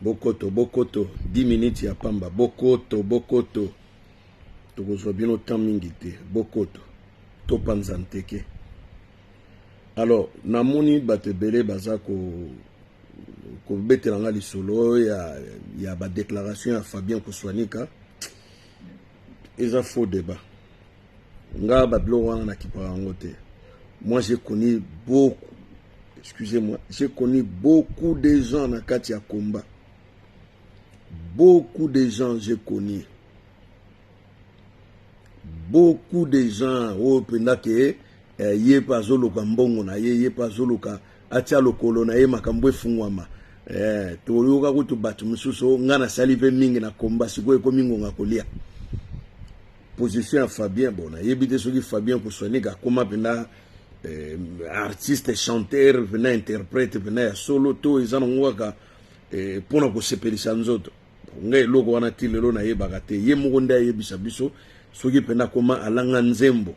Bokoto, Bokoto, 10 minutes ya pamba. Bokoto, Bokoto. Tokozwa bien autant mingi te. Bokoto. Topanza nteke. Alors, namoni batebele baza ko betelanga lisolo ya ba déclaration ya Fabien Koswanika. Eza faux débat. Nga bablo wana na kiparango te. Moi j'ai connu beaucoup, excusez-moi, j'ai connu beaucoup de gens na kati ya combat. Beaucoup de gens j'ai connu. Beaucoup de gens au pendake ye pa zoloka mbongo na ye pa zoloka atia lokolo na ye makambo efungwama. Toyoka kutu batu mususu ngana salive mingi na combat siko ekomi ngonga kolia. Position à Fabien, bon, na yebite soki Fabien Koswanika koma pena artiste, chanteur, venant interprète, venant solo to ezana ngwaka pona ko sepelisa nzoto. Ngai loko wana tilelo na yebaka te. Ye moko nda yebisa biso soki pena koma alanga nzembo.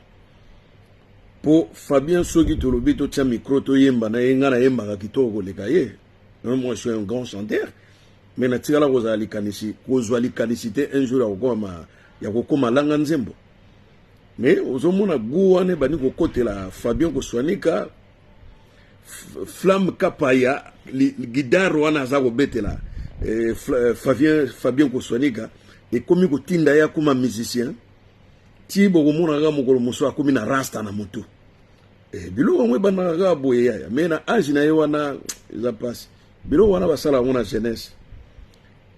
Po Fabien soki tolobi to tia micro to yemba na yenga na yemba kitoko leka ye. Moi je suis un grand chanteur, mais na tikala kozala likanisi, kozwa likanisite un jour akoma ya kokoma langa nzembo. Mais ozomona guwane bani kokotela Fabien Koswanika flamme kapaya guidare wana za kobetela Fabien Koswanika et komi kotinda ya kuma musicien ti bokomona ga mokolo moso akomi na rasta na moto bilo ngwe bana ga boye ya mais na age na ye wana za passe bilo wana basala ngona jeunesse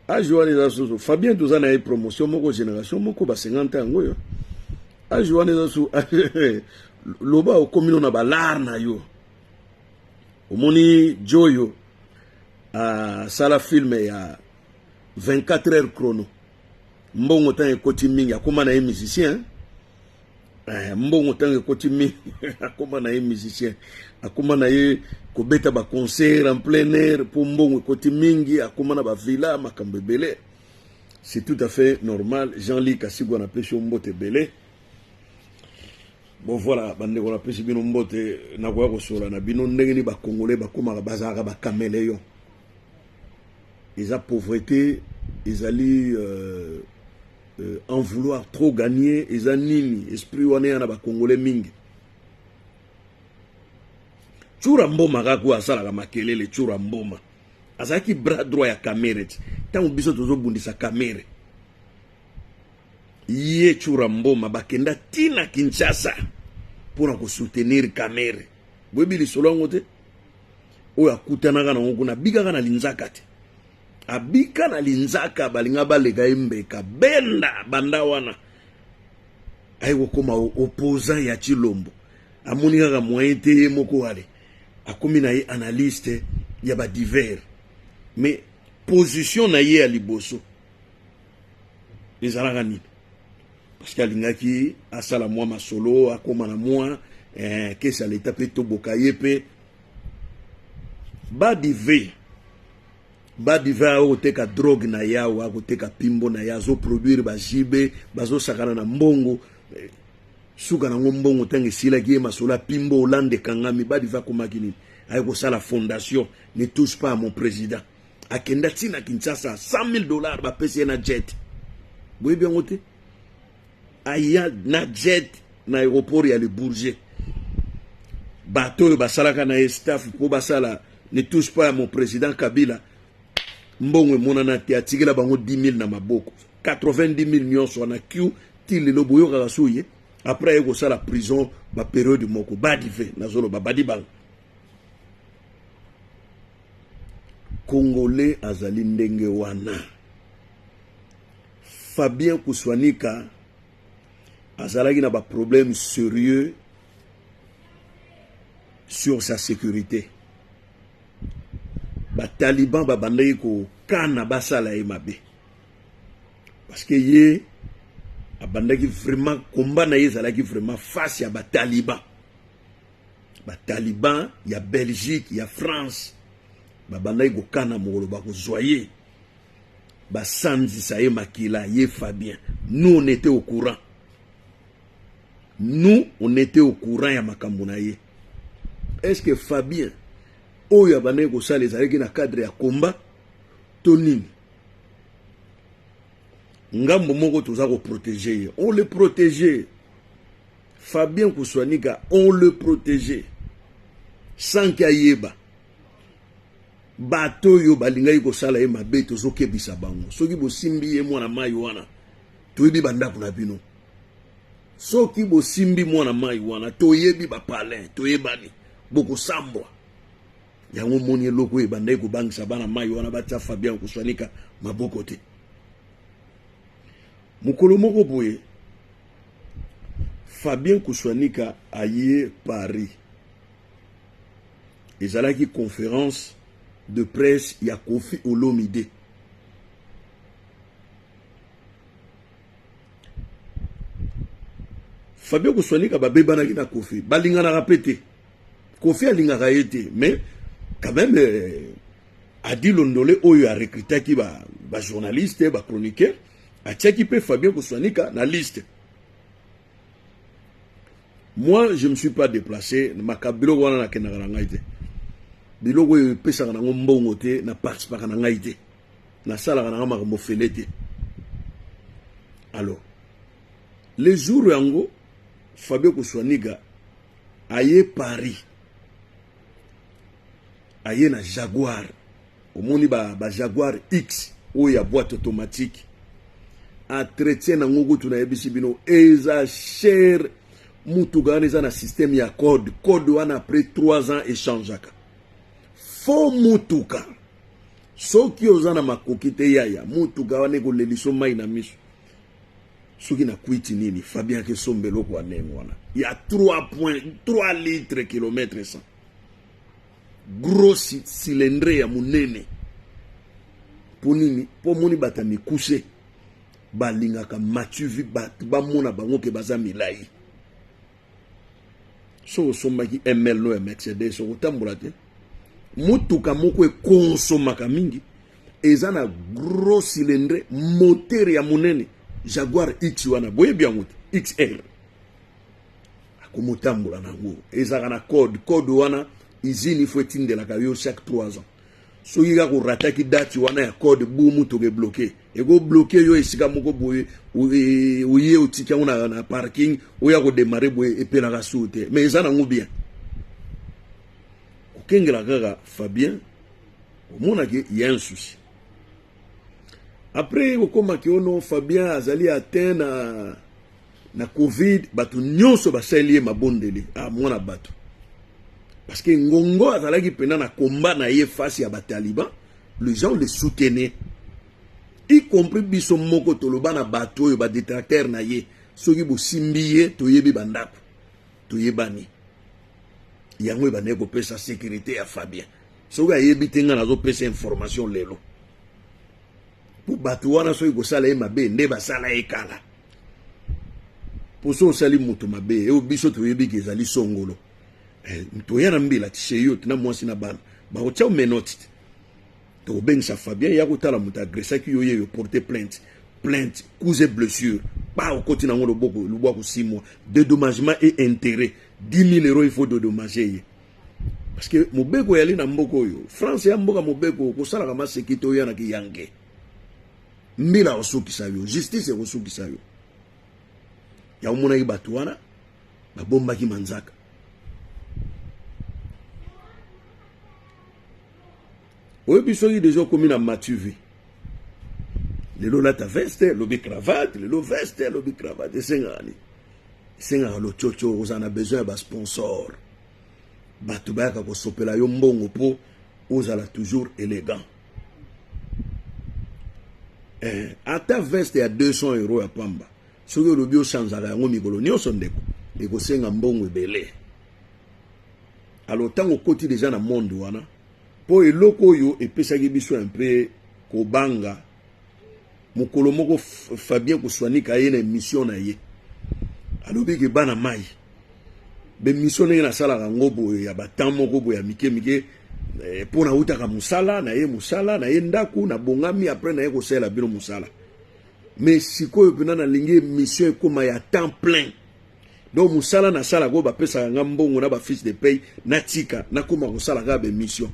age wana za so Fabien tozana ye promotion moko génération moko ba 50 ans ngoyo age wana za so loba okomino na balar na yo omoni joyo a sala film ya 24 heures chrono mbongo tan ekoti mingi akoma na ye musicien mbongo tan ekoti mingi akoma na ye musicien akoma na ye kobeta ba concert en plein air pour mbongo ekoti mingi akoma na ba villa makambo ebele. C'est tout à fait normal. Jean-Louis Kassigo na pesi mbote belé. Bon voilà, bande ko na pesi bino mbote na kwa ko sola na bino ndenge ni ba congolais ba koma ba bazaka ba caméléon. Ils a pauvreté, ils allaient en vouloir trop gagner, ils a nini esprit wana na ba congolais mingi. Chura mboma kako asala ka makelele chura mboma. Azaki bras droit ya kamere. Tangu biso tozo bundisa kamere. Ye chura mboma bakenda tina Kinshasa pour ko soutenir kamere. Bwebili solongo te. Oya kutanaka na ngona bigaka na linzaka te. Abika na linzaka balinga balega embeka benda banda wana. Ayo koma opposant ya Chilombo. Amoni kaka moyen te moko wale. Akomi na ye analyste ya ba divers. Mais position na ye à liboso. Les aragani. Parce qu'il y a qui a sala moi ma solo akoma na moi que ça l'état pe to bokaye pe ba dive o teka drogue na ya wa ko teka pimbo na ya zo produire ba jibe bazo sakana na mbongo suka na mbongo tangi sila ki masolo pimbo Hollande kangami ba diva ko makini ay ko sala fondation ne touche pas à mon président akenda tina Kinshasa $100,000 ba pesi na jet boye bien ngote aya na jet na aéroport ya le Bourget bateau basalaka na staff pour basala ne touche pas à mon président Kabila mbongwe monana te atigela bango 10,000 na maboko 90,000 nyonso na Q til le boyo ka souye après eko sala prison ba période moko badive na zolo babadi bang Congolais azali ndenge wana. Fabien Koswanika azalaki na ba problème sérieux sur sa sécurité. Ba Taliban ba bandaki ko kana basala e mabe. Parce que ye abandaki vraiment combat na ye zalaki vraiment face à ba Taliban. Ba Taliban ya Belgique, ya France. Babanda ko kana molo ba ko zoyer ba sanzi sa ye makila ye Fabien. Nous on était au courant. Nous on était au courant ya makambo na ye. Est-ce que Fabien oyo abandaki ko sala ezalaki na cadre ya combat Tonini. Ngambo moko toza ko protéger. On le protéger. Fabien Kouswanika, on le protéger. Sans kayeba. Bato yo balinga ko sala e mabe to zoke bisa bango. Soki bo simbi e mwana mai wana. To yebi banda kuna bino. Soki bo simbi mwana mai wana to yebi ba palin, to yebani. Boko sambwa. Yango moni loko e banda ko bangisa bana mai wana batia Fabien Kouswanika maboko te. Mukolo moko boye Fabien Kouswanika aye Paris. Ezalaki conférence de presse ya Kofi Olomide. Fabien Kouswanika babebana ki na Kofi balinga na rapete. Kofi alinga été mais quand même Adi Londole oyo a recruté ki ba journaliste ba chroniqueur a tchaki pe Fabien Kouswanika na liste. Moi je me suis pas déplacé makabilo wana na kenaka na ngaite. Biloko yo pesa kana ngombongo te na participa kana ngaite. Na sala kana makambo felete. Alors les jours yango Fabien Kouswanika aye Paris. Aye na Jaguar. Omoni ba Jaguar X ou ya boîte automatique. Entretien na ngogo tuna yebisi bino eza cher mutugane za na système ya code wana après 3 ans échangeaka. Fo mutuka. Soki ozana makokite yaya mutuka wane ko leliso mai na miso. Soki na kwiti nini Fabien ke sombelo kwa nengo wana. Ya 3 litres kilomètre 100. Gros cylindre ya munene. Ponini po moni batami kuse. Balingaka matuvi bamona bango ke baza milai. So sombaki ML no Mercedes so tambola te. Mutuka moko konsomaka mingi. Eza na gros cylindre moteur ya munene. Jaguar X wana boye biango XR. Akomotambola nango. Eza na code wana izini faut tinde la kayo chaque 3 ans. So yiga ko rataki date wana ya code bumu to ge bloqué. E go bloqué yo esika moko boye oye otika na parking oya ko démarrer boye epela ka soute. Mais eza nango bien. Okengela kaka Fabien omona ke y a un souci. Après okoma ki ono Fabien azali atteint na Covid batu nyonso basali mabondeli mwana batu. Parce que Ngongo azalaki pena na combat na ye face à Bataliban, les gens le soutenaient. Y compris biso moko toloba na bato yo ba détracteur na ye, soki bo simbiye to yebi bandap, to yebani. Yango ba ne ko pesa sécurité à Fabien. Soki ayebi tenga na zo pesa information lelo. Pour bato wana soki ko sala e mabe nde ba sala e kala. Pour so sali muto mabe e obiso to yebi ke ezali songolo. Mtoyana mbila tisheyo tina mwasi na bana ba ocha menoti to bensa Fabien ya kotala muta agressa ki yo yo porter plainte cause blessure ba okoti na ngolo boko lubwa ko 6 mois dédommagement et intérêt 10 000 euros il faut dédommager parce que mobeko yali na mboko yo France ya mboka mobeko ko sala kama sekito yana ki yange mbila osukisa yo justice osukisa yo ya umona ibatu wana ba bomba ki manzaka. Oui, puis soki déjà comme une matuvi. Le lo la ta veste, lo bi cravate, le lo veste, lo bi cravate, sengani. Senga lo chocho, vous en a besoin de sponsor. Batubaka ko sopela yo mbongo po, ozala toujours élégant. À ta veste à 200 euros à Pamba. Soki lo bio chanzala yango mikolo nyonso ndeko. Eko senga mbongo ebele. Alors tango koti déjà na monde wana. Po eloko yo epesaki biso un peu kobanga mokolo moko Fabien Kouswanika ye na mission na ye alobi ke bana mai be mission na sala ngobo ya batamo ngobo ya mike po na utaka musala na ye ndaku na bongami après na ye kosela bino musala mais sikoyo pena na lingi mission ekoma ya temps plein donc musala na sala go ba pesa ngambongo na ba fiche de paye na tika na koma kosala ga be mission.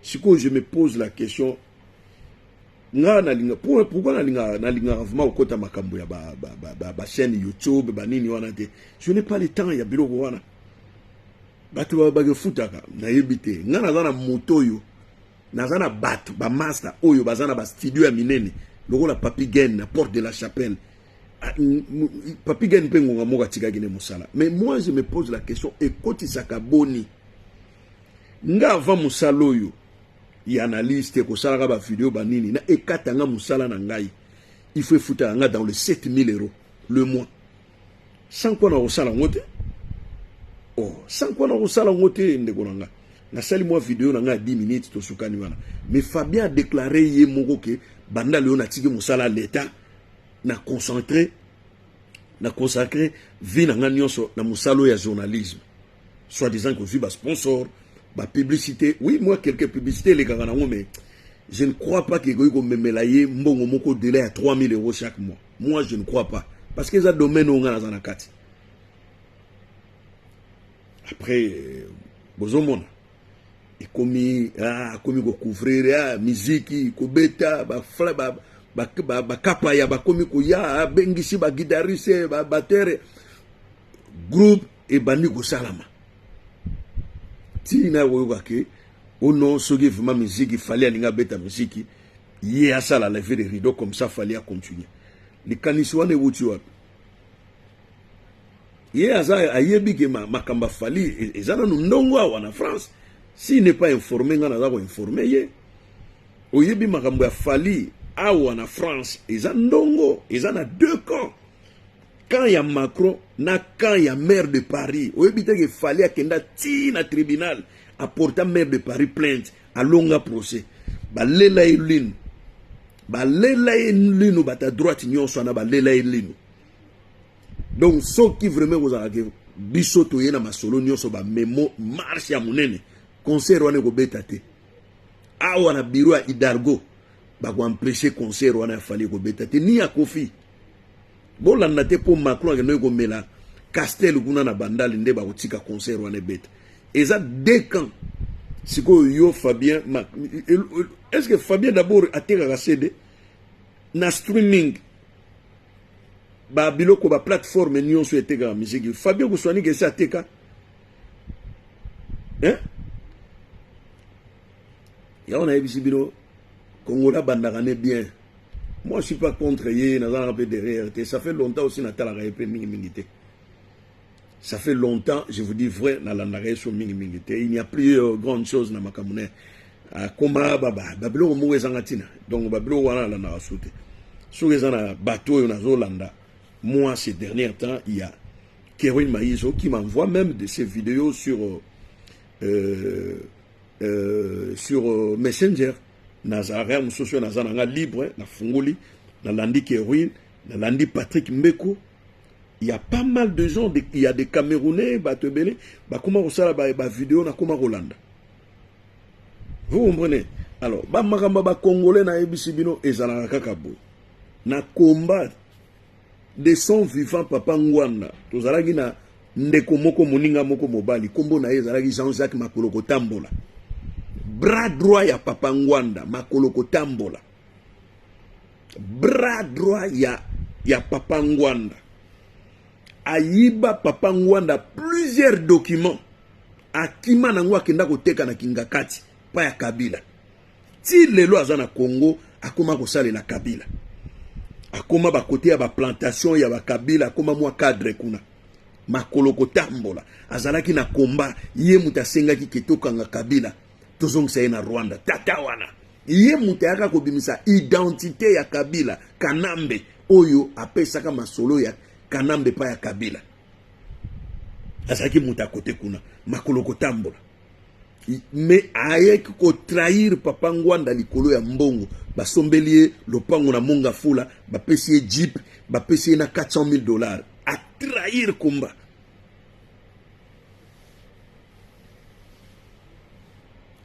Si je me pose la question, nga nalinga pourquoi nalinga vraiment okota makambo ya ba chaîne YouTube ba nini wana te. Je n'ai pas le temps ya biloko wana. Bato ba gefutaka na yebite nga na moto yo nazana bato ba master oyo bazana ba studio ya minene lokola Papi Gen na Porte de la Chapelle. Papi Gen pe ngonga moka tikaki ne musala. Mais moi je me pose la question, ekoti sakaboni nga avant musalo yo y analyste ko sala ba vidéo ba nini na ekata nga musala na ngai il faut futa nga dans les 7000 € le mois sans quoi na osala ngote. Oh, sans quoi na osala ngote ndeko nga na sali moi vidéo na nga 10 minutes to sukani wana. Mais Fabien a déclaré ye moko ke banda leo na tiki musala l'état na consacré vie na nga nyonso na musalo ya journalisme, soit disant que vu ba sponsor ba publicité. Oui, moi quelques publicités les gars mais je ne crois pas que go me melaye mbongo moko délai à 3000 € chaque mois. Moi je ne crois pas parce que ça domaine on a na kati. Après bozomona et komi ko couvrir musique ko beta ba kapa ya ba komi ko ya bengisi ba guitariste ba batteur groupe et bani ko salama tina woyoka ke ono soki vraiment musique il fallait alinga beta musique ye asala la vie de rideau comme ça fallait continuer les kaniswa ne wuti wapi ye aza ayebi ke makamba fali ezana ndongo awa na France. S'il n'est pas informé nga naza ko informer ye oyebi makambo ya fali awa na France ezana ndongo ezana deux camps. Quand il y a Macron, na quand il y a maire de Paris, il fallait qu'il y ait un tribunal apportant maire de Paris plainte à longa procès. Balela elinu bata droite nyonso na balela elinu. Donc ceux qui vraiment vous avez bisoto yena masolo nyonso ba memo marche ya munene concert wana ko betate. Awa na bureau ya Hidalgo ba ko empêcher concert wana fallait ko betate ni ya Kofi. Bon la nate pour Macron que ko mela Castel kuna na bandali nde ba kotika concert wana beta. Eza deux camps. Siko yo Fabien est-ce que Fabien d'abord a tiré CD na streaming ba biloko ba plateforme nyonso eteka musique Fabien ko swani ke sa teka ya on a ebisi bino Congola bandakane bien. Moi je suis pas contre yé na un peu derrière. Ça fait longtemps aussi na tala ka epé mingi ça fait longtemps, je vous dis vrai, na landare so mingi il n'y a plus grande chose na makamune. Koma babilo mo ezangatina. Donc babilo wana la na sauter. Sur les bateau na Zolanda. Moi ces derniers temps, il y a Kérin Maïso qui m'envoie même de ces vidéos sur Messenger. Nazaré Moussosio Nazana libre, na Fungoli, na Landi Kérin, na Landi Patrick Mbeko. Il y a pas mal de gens, il y a des Camerounais, Batebele, comment on sait la vidéo na comment Rolanda. Vous comprenez? Alors, Makamba Congolais na Ebisibino et Zana Kakabo. Na combat de son vivant Papa Ngwanda. Tozalagi na Ndeko Moko Moninga Moko Mobali. Kombo na Ezalagi Jean-Jacques Makoloko Tambola. Bras droit ya Papa Ngwanda Makoloko Tambola. Bras droit ya Papa Ngwanda. Ayiba Papa Ngwanda plusieurs documents. Akima nangwa kenda koteka na Kingakati pa ya Kabila. Ti lelo azana Congo akoma kosale la Kabila. Akoma ba côté ya ba plantation ya ba Kabila akoma mwa cadre kuna. Makoloko Tambola azalaki na komba ye mutasenga ki ketoka nga Kabila tozongisa na Rwanda tata wana ye mutaka kobimisa identité ya Kabila Kanambe oyo apesaka masolo ya Kanambe pa ya Kabila azalaki muta côté kuna Makoloko Tambola mais aye ko trahir Papa Ngwanda likolo ya mbongo basombelie lopango na monga fula bapesi jeep bapesi na $400,000 a trahir Kumba.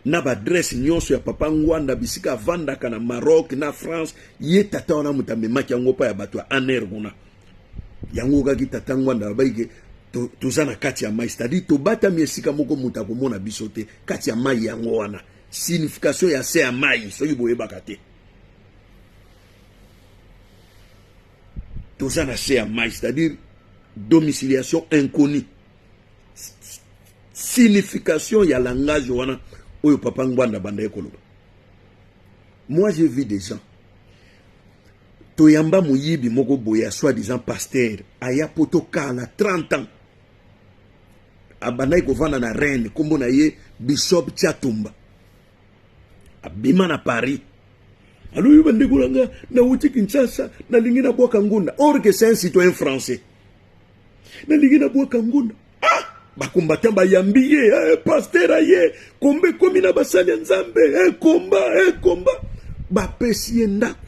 Na ba adresse nyonso ya Papa Ngwanda bisika vanda kana Maroc na France ye tata wana mutamemaki yango pa ya bato ya aner kuna yango kaki tata Ngwanda baike tozana kati ya mai c'est-à-dire to bata miesika moko muta komona bisote kati ya mai yango wana signification ya se ya mai soki boye bakate toza na se ya mai, c'est-à-dire domiciliation inconnue. Signification ya langage wana oyo papa ngwanda banda ekoloba. Moi j'ai vu des gens toyamba muyibi moko boya soi-disant pasteur aya poto kala 30 ans abanda kovanda na reine kombo na ye Bishop Chatumba abima na Paris. Alors il va ndeko na wuti Kinshasa na lingi na boka ngunda, or que c'est un citoyen français na lingi na boka ngunda. Bakumbatant bayambiye pasteur aye kombe komi na basali nzambe komba bapesi ndako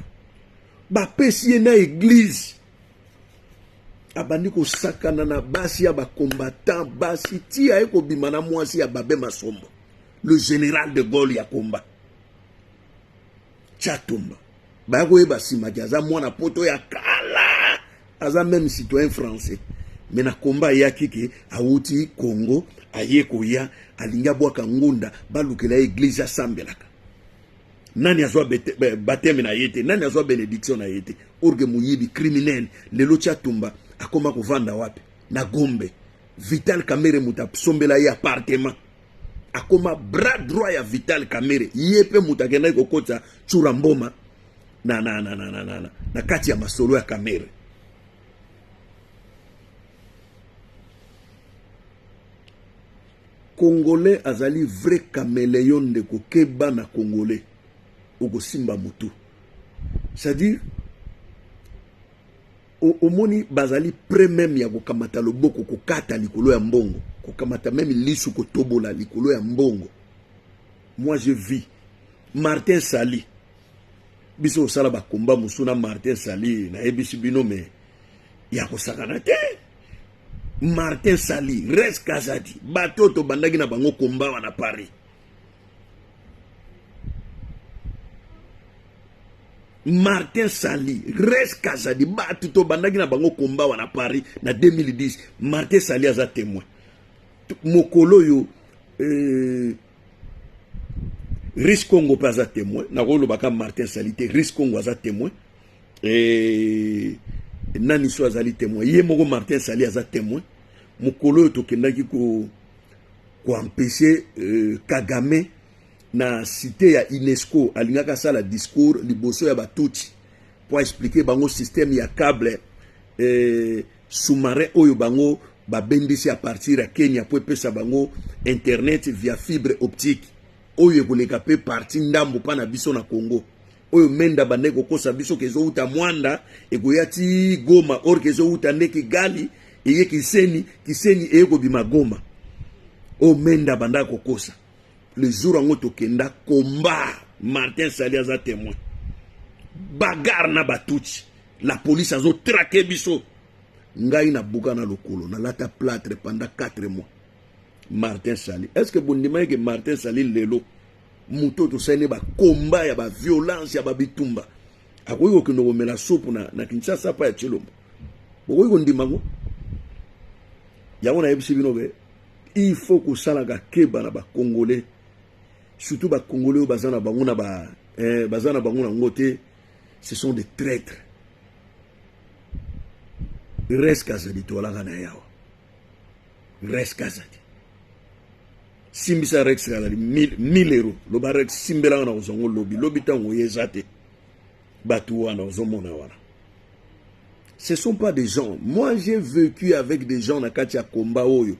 bapesi na église abandi ko sakana na basi ya bakombatant basi tia eko bimana mwasi ya babe masombo le général de Gaulle ya komba Chatumba bako yeba simaki aza mwana poto ya kala aza même citoyen français mais na komba ya kike awuti Congo aye koya alinga bwaka ngunda balukela église asambelaka nani azwa bateme na yete nani azwa bénédiction na yete orge muyibi criminel lelo Chatumba akoma kovanda wapi na Gombe Vital Kamerhe muta sombela ya appartement akoma bras droit ya Vital Kamerhe yepe muta kenda kokota chura mboma na kati ya masolo ya Kamerhe. Congolais azali vrai caméléon de kokeba na Congolais oko simba mutu, c'est-à-dire omoni bazali près même ya kokamata loboko kokata likolo ya mbongo, kokamata même lisu kotobola likolo ya mbongo. Moi je vis Martin Sali biso sala ba komba musuna Martin Sali na ebisi bino me ya kosakana te. Martin Sali res kazadi batoto bandagi na bango komba wana Paris. Martin Sali res kazadi batoto bandagi na bango komba wana Paris na 2010. Martin Sali aza témoin mokolo yo Rice Congo pas aza témoin na rolo baka Martin Sali te Rice Congo aza témoin nani so azali témoin ye moko Martin Sali aza témoin mokolo to kendaki ko empêcher Kagame na cité ya UNESCO alingaka sala discours liboso ya batuti pour expliquer bango système ya câble sous-marin oyo bango babendisi à partir ya Kenya pour pesa bango internet via fibre optique oyo koleka pe parti ndambo pana biso na Congo oyo menda bandeko kosa biso kezo uta mwanda egoyati Goma or kezo uta ndeki gali eye kiseni eko bima Goma o menda bandako kosa le jour en to kenda combat Martin Sali aza témoin bagarre na batuchi la police azo traquer biso ngai na buka na lokolo na lata plâtre pendant 4 mois. Martin Sali est-ce que bondima que Martin Sali lelo muto to sene ba combat ya ba violence ya ba bitumba akoyi ko kino komela soupe na Kinshasa pa ya Chilombo bokoyi ko ndimango ya ona yebisi bino be il faut que sala ga keba na ba Congolais surtout ba Congolais bazana banguna bazana banguna ngote ce sont des traîtres. Reste kazadi to la kana yawa reste kazadi simbisa rex kazadi 1000 euros lo ba rex simbela na ozongo lobi tango yezate batu wana ozomona wana. Ce sont pas des gens. Moi j'ai vécu avec des gens na kati ya komba oyo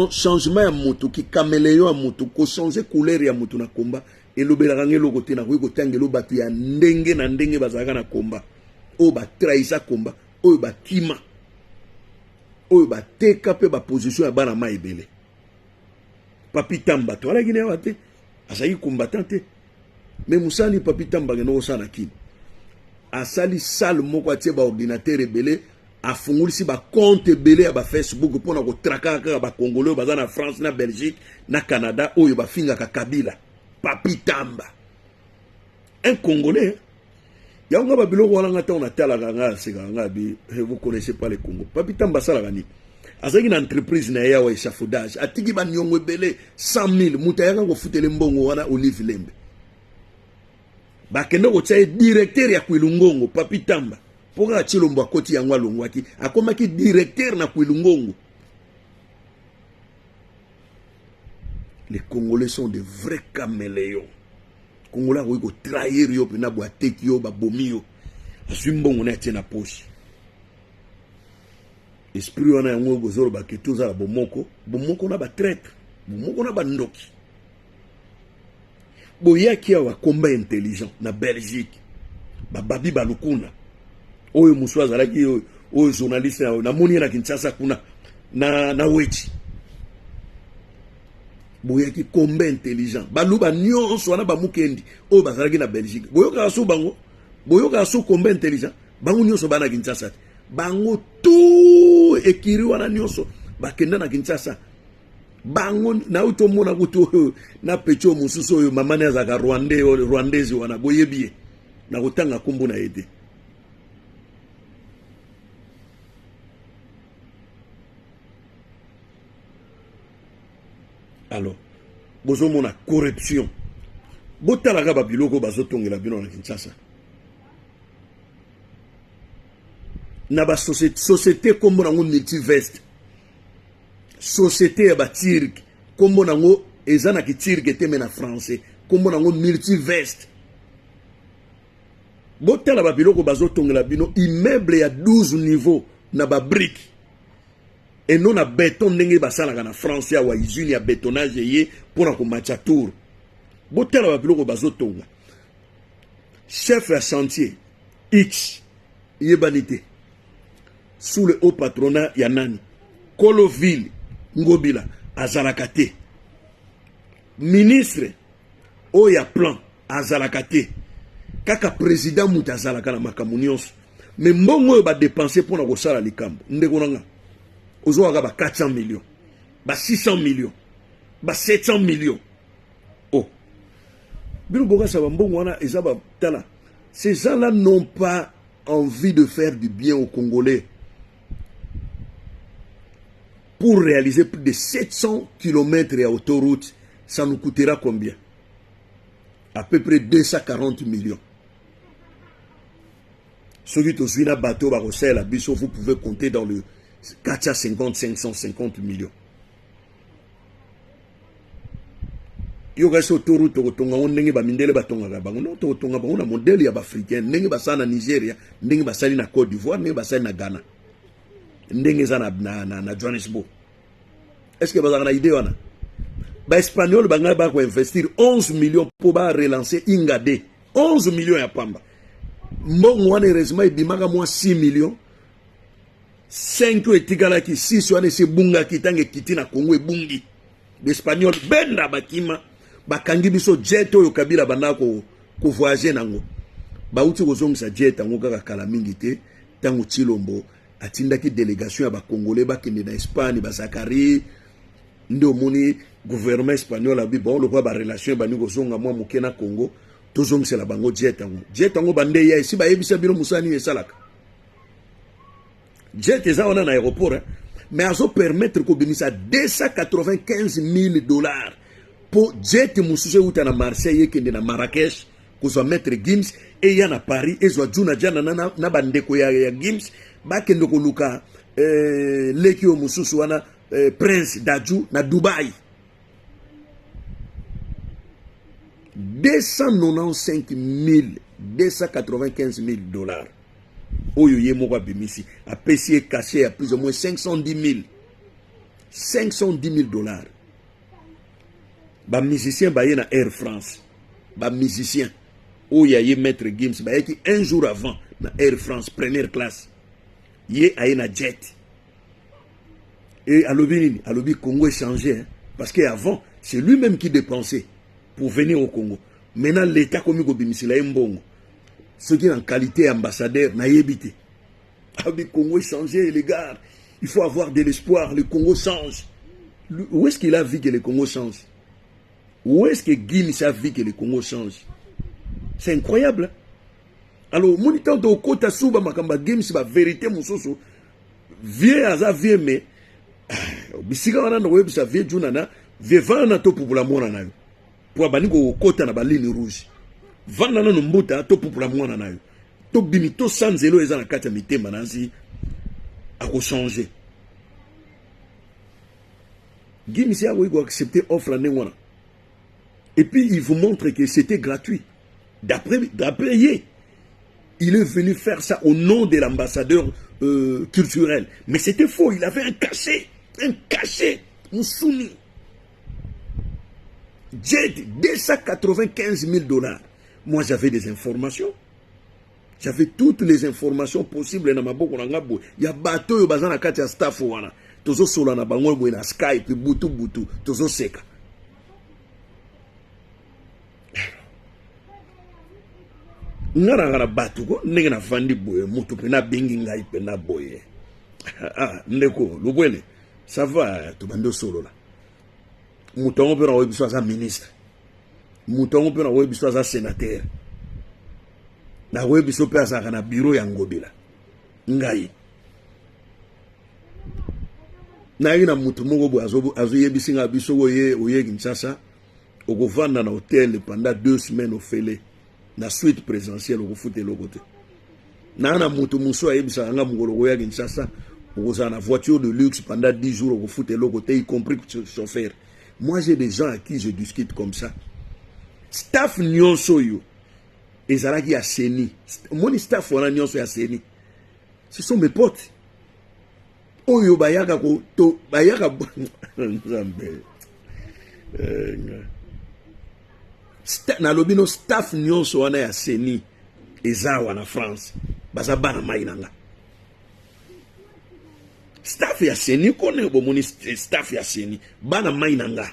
changement ya moto ki caméléon ya moto ko changer couleur ya moto na komba elobela ngelo kote na ko tangelo batu ya ndenge na ndenge bazaka na komba o ba trahisa komba oyo ba kima oyo ba teka pe ba position ya bana maibele Papi Tamba to ala gine wate asaki combattant mais musali Papi Tamba ngeno sana kini asali salle moko atie ba ordinateur ebele afungulisi ba compte ebele ya ba Facebook pona ko traka ba Congolais baza na France na Belgique na Canada oyo ba finga ka Kabila. Papi Tamba un Congolais yanga ba biloko wala ngata on atala nga seka nga bi vous connaissez pas le Congo. Papi Tamba sala gani azaki na entreprise na yawa échafaudage atiki ba nyongo ebele 100,000 mutayaka ko futele mbongo wana Olive Lembe bakende ko tsaye directeur ya Kwilungongo Papi Tamba pour que Chilombo akoti yango alongwaki akomaki directeur na Kwilungongo. Les Congolais sont de vrais caméléons. Congolais ont trahir yo pena boateki yo ba bomio. Azumbongo na tena poche. Esprit wana yango bozoro ba ketuza la bomoko na ba traître, bomoko na ba ndoki. Boyaki awa combat intelligent na Belgique. Ba babi balukuna. Oyo muswaza laki oyo journaliste na moni na Kinshasa kuna na wechi. Boyaki combat intelligent. Baluba nyonso wana ba mukendi oyo bazalaki na Belgique. Boyoka aso bango. Boyoka aso combat intelligent. Bango nyonso bana Kinshasa. Bango tout ekiri wana nyonso bakenda na Kinshasa. Bango na utomona kutu na pecho mususu oyo mamane azaka Rwandese wana boyebie na kutanga kumbu na ede. Alors, bozo mona corruption. Botala ba biloko bazotongela bino na Kinshasa. Na ba société comme nango multivest. Société ya ba tirk comme nango ezana ki tirk teme na français comme nango multivest. Botala ba biloko bazotongela bino immeuble ya 12 niveaux na ba brique. Et non à béton ndenge basalaka na France ya wa usine ya bétonnage ye pona ko matcha tour. Botala ba biloko bazotonga. Chef ya chantier X yebanité sous le haut patronat ya nani Koloville Ngobila azalakate. Ministre oya plan azalakate. Kaka président muta azalaka na makambo nyonso. Mais mbongo oyo ba dépenser pona ko sala likambo ndeko nanga. Ozoaka ba 400 millions, ba 600 millions, ba 700 millions. Oh. Bino boka sa mbongo wana ezaba tala. Ces gens-là n'ont pas envie de faire du bien aux Congolais. Pour réaliser plus de 700 km à autoroute, ça nous coûtera combien? À peu près 240 millions. Ceux qui ont un bateau, vous pouvez compter dans le 450, 550 millions. Yo ga so toru to tonga ndenge ba mindele batonga ga bango no to tonga bango na modèle ya africain ndenge basana Nigeria ndenge basali na Côte d'Ivoire ndenge basali na Ghana ndenge za na Johannesburg. Est-ce que bazana idée wana ba espagnol banga ba ko investir 11 millions pour ba relancer Ingade 11 millions ya pamba mbongo wana heureusement ibimaka moi 6 millions 5 etikala ki 6 wana se bunga kitange kiti na Congo ebungi l'Espagnol benda bakima bakangi biso jet oyo Kabila bandako ko voyager nango bauti kozongisa jet ango kaka kala mingi te tango Chilombo atindaki délégation ya ba Congolais bakende na Espagne ba Zakari ndo moni gouvernement espagnol abi bon le ba relation ba niko zonga mwa muke na Congo tozongisa la bango jet ango bande ya isi ba yebisa bino musani esalaka jet eza wana na aéroport hein? Mais à permettre qu'on bénisse à $295 000 pour jet musuze uta na Marseille et na Marrakech qu'on soit mettre Gims et y a na Paris et soit juna jana na bandeko ya Gims ba kendo ko luka lekio mususu wana Prince Dadju na Dubaï $295 000 Oyo ye moko bimisi a payé caché à plus ou moins 510 000 $. Ba musicien ba ye na Air France. Ba musicien oya ye maître Gims ba ki un jour avant na Air France première classe. Ye a na jet. Et alobi Congo est changé hein? Parce que avant c'est lui-même qui dépensait pour venir au Congo. Maintenant l'état comme ko bimisi la mbongo. Ceux qui sont en qualité ambassadeur, naïbité. Le Congo est changé, les gars. Il faut avoir de l'espoir. Le Congo change. Où est-ce qu'il a vu que le Congo change? Où est-ce que Gims a vu que le Congo change? C'est incroyable. Alors, mon temps de Kota Souba Makamba Gims, la vérité, mon soso, vieux à vieux, mais, bisika wana no web sa vieux junana, vieux vana to pour la mona. Pour abaniko Kota na baline rouge. Vanda no mbuta to pour la mwana nayo to bimi to sanzelo eza na kati ya mitema nanzi ako changer Gimisi a accepté offre en Nengwana. Et puis il vous montre que c'était gratuit. D'après Yé, il est venu faire ça au nom de l'ambassadeur culturel. Mais c'était faux, il avait un cachet, Moussouni. Jet, 295 000 $. Moi j'avais des informations. J'avais toutes les informations possibles dans ma boko nangabo. Il y a bateau bazana kati ya staff wana. Tozo sola na bango boy na Skype butu tozo seka. Ngara batu ko ndenge na vandi boye mutu pe na bengi ngai pe na boye. Ah ndeko lubwele ça va to bando solo la. Mutongo pe na webiso za ministre. Mutongo pe na webiso za sénateur. Na webiso pe za na bureau ya ngobila. Ngai na ina mutu moko bo azo yebisinga biso oye Kinshasa okovanda na hôtel pendant 2 semaines au Félé na suite présidentielle okofute lokote na mutu muso ayebisa nga mukolo ya Kinshasa okoza na voiture de luxe pendant 10 jours okofute lokote y compris chauffeur. Moi j'ai des gens à qui je discute comme ça. Staff nyonso yo ezalaki ya seni moni staff wana nyonso ya seni ce sont mes potes. Oyo bayaka ko to bayaka nzambe na lobino staff nyonso wana ya seni ezawa na France baza bana mainanga staff ya seni kone bomoni staff ya seni bana mainanga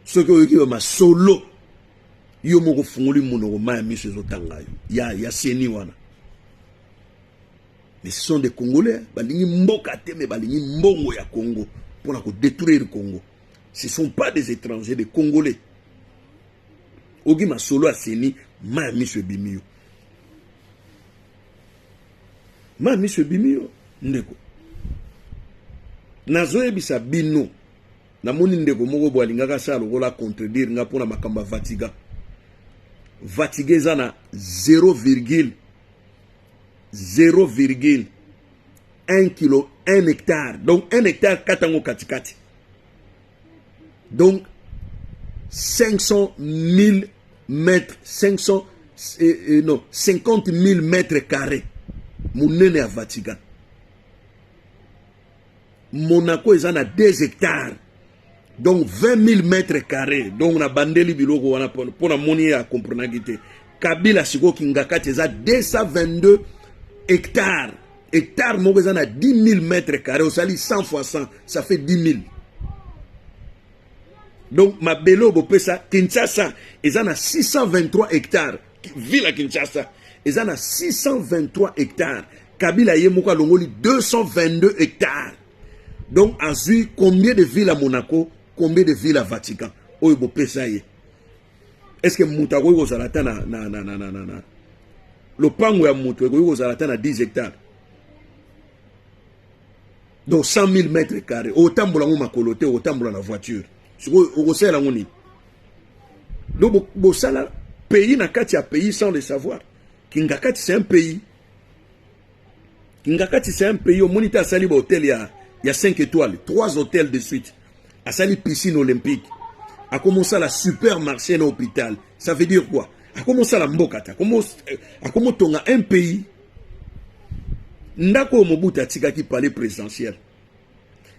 soki oyoki ma solo yo moko funguli munoko maya miso ezotanga yo ya seni wana. Mais ce sont des Congolais, balingi mboka te mais balingi mbongo ya Congo pour la détruire le Congo. Ce ne sont pas des étrangers, des Congolais. Ogi ma solo a seni ma monsieur Bimio. Ma monsieur Bimio ndeko. Nazoe bisa bino. Na moni ndeko moko bo alingaka sa lokola contredire nga pona makamba Vatiga. Vatiga zana 0,1 kilo, 1 hectare. Donc 1 hectare katango katikati. Donc 500 000 mètres, 50 000 mètres carrés. Mounene à Vatican. Monaco est à 2 hectares. Donc 20 000 mètres carrés. Donc on a bandeli biloko wana pour la monnaie à comprendre. Kabila siko kingakati est à 222 hectares. Hectare moko ezana 10 000 mètres carrés. Au sali 100 fois 100, ça fait 10 000. Donc ma belo bopesa Kinshasa ezana 623 hectares. Ville à Kinshasa ezana 623 hectares. Kabila yemuka longoli 222 hectares. Donc azui combien de villes à Monaco, combien de villes à Vatican. Oyo bopesa ye. Est-ce que Moutako yoko zalata na le pango ya Moutou yoko zalata na 10 hectares. Donc 100 000 mètres carrés. Autant pour la makolote, autant pour la voiture. Donc bosala pays na kati ya pays sans le savoir. Kingakati c'est un pays. Kingakati c'est un pays. Au monita sali ba hôtel il y a 5 étoiles, 3 hôtels de suite. A sali piscine olympique. A commencé la supermarché dans l'hôpital. Ça veut dire quoi? A commencé la mbokata. A commencé tonga un pays. Ndako Mobutu atikaki palais présidentiel.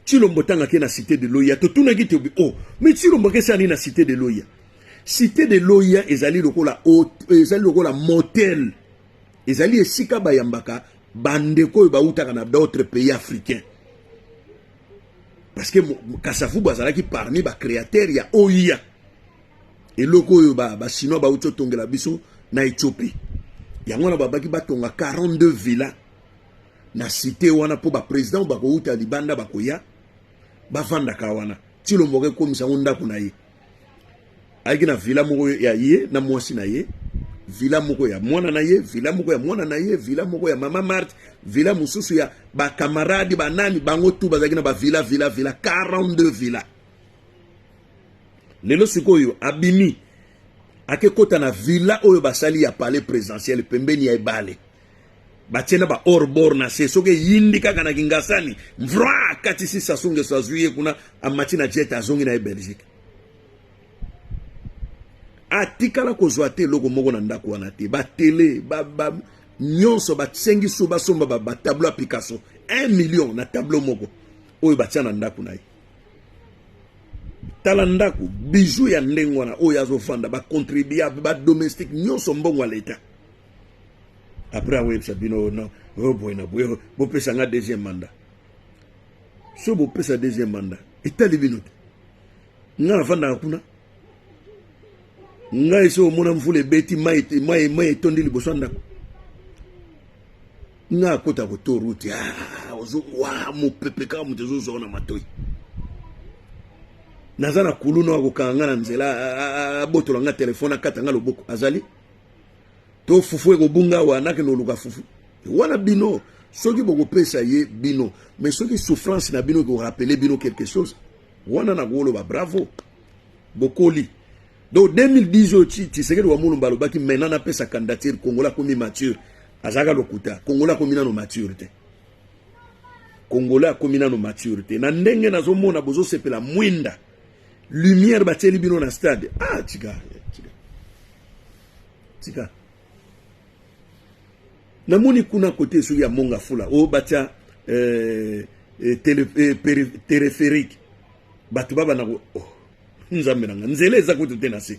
Chilombotanga ke na cité de Loya. Totuna ki tebi. Oh, mais Chilomboke sani na cité de Loya. Cité de Loya ezali lokola motel. Ezali esika bayambaka bandeko bautaka na d'autres pays africains. Parce que Kassafou bazalaki parmi ba créateurs ya OIA. Et loko yo ba sino ba uto tongela biso na Éthiopie. Yango na babaki batonga 42 villas. Na cité wana po ba président ba ko uta libanda ba koya ba vanda ka wana. Chilomboke komisa nda kuna ye. Aiki na villa moko ya ye na mwasi na ye. Villa moko ya mwana na ye, villa moko ya mwana na ye, villa moko ya mama Marthe, villa mususu ya ba camarade ba nani bango tu bazaki na ba villa 42 villas. Lelo sikoyo abimi ake kota na villa oyo basali ya palais présidentiel pembeni ya ebale batiena ba orbor na se soke yindi kaka na kingasani mvra kati si sasunge sazuye kuna amati na jet azongi na Belgique atikala kozwa te loko moko na ndako wana te ba télé ba nyonso batsengi so basomba ba tableau ya Picasso 1 million na tableau moko oyo batia na ndako na ye tala ndako bijou ya ndenge wana oyo azofanda ba contribuable ba domestique nyonso mbongo ya leta après awebisa bino no boy na boy bo pesa nga deuxième mandat so bo pesa deuxième mandat etali bino te nga afanda kuna nga iso mona mvule beti mai tondi liboso ndako nga kota ko to route ozo wa mo pepeka mo tezo zona matoi nazana kuluna wako kanga na nzela botola nga telefone akata nga loboko azali to fufu eko bunga wana ke no luka fufu wana bino soki boko pesa ye bino mais soki souffrance na bino ko rappeler bino quelque chose wana na golo ba bravo bokoli donc 2010 Tshisekedi wa Mulumba lobaki maintenant na pesa candidature Congola komi mature azaka lokuta Congola komi na no maturité Congola komi na no maturité na ndenge nazomona bozo sepela mwinda lumière bateli bino na stade tika namoni kuna kote soki ya monga fula o batia téléphérique batu baba na nzambe nanga nzela eza kutu te na se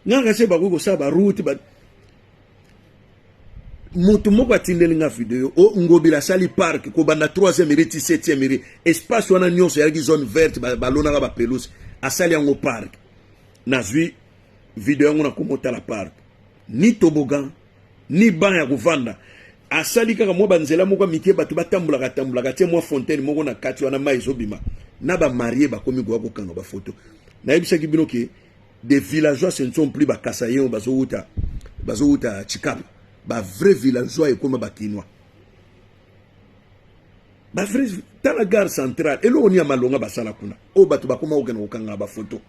ngaka se bakuko sa ba route ba moto moko atindeli nga video o ngobila sali park ko banda 3e mérite 7e mérite espace wana nyonso yaki zone verte balona ka ba pelouse asali yango park nazwi video yango na komota la park ni tobogan ni ban ya kuvanda asali kaka mo banzela moko mikie batu batambulaka tie mo fontaine moko na kati wana mai zobima na ba marié ba komi kwa kokanga ba photo na yebisa ki bino ke des villageois ce ne sont plus ba kasayen bazouta Chikapa ba vrai villageois et comme ba kinwa ba vrai dans la gare centrale elo oni amalonga basala kuna o batu bakoma okena okanga ba photo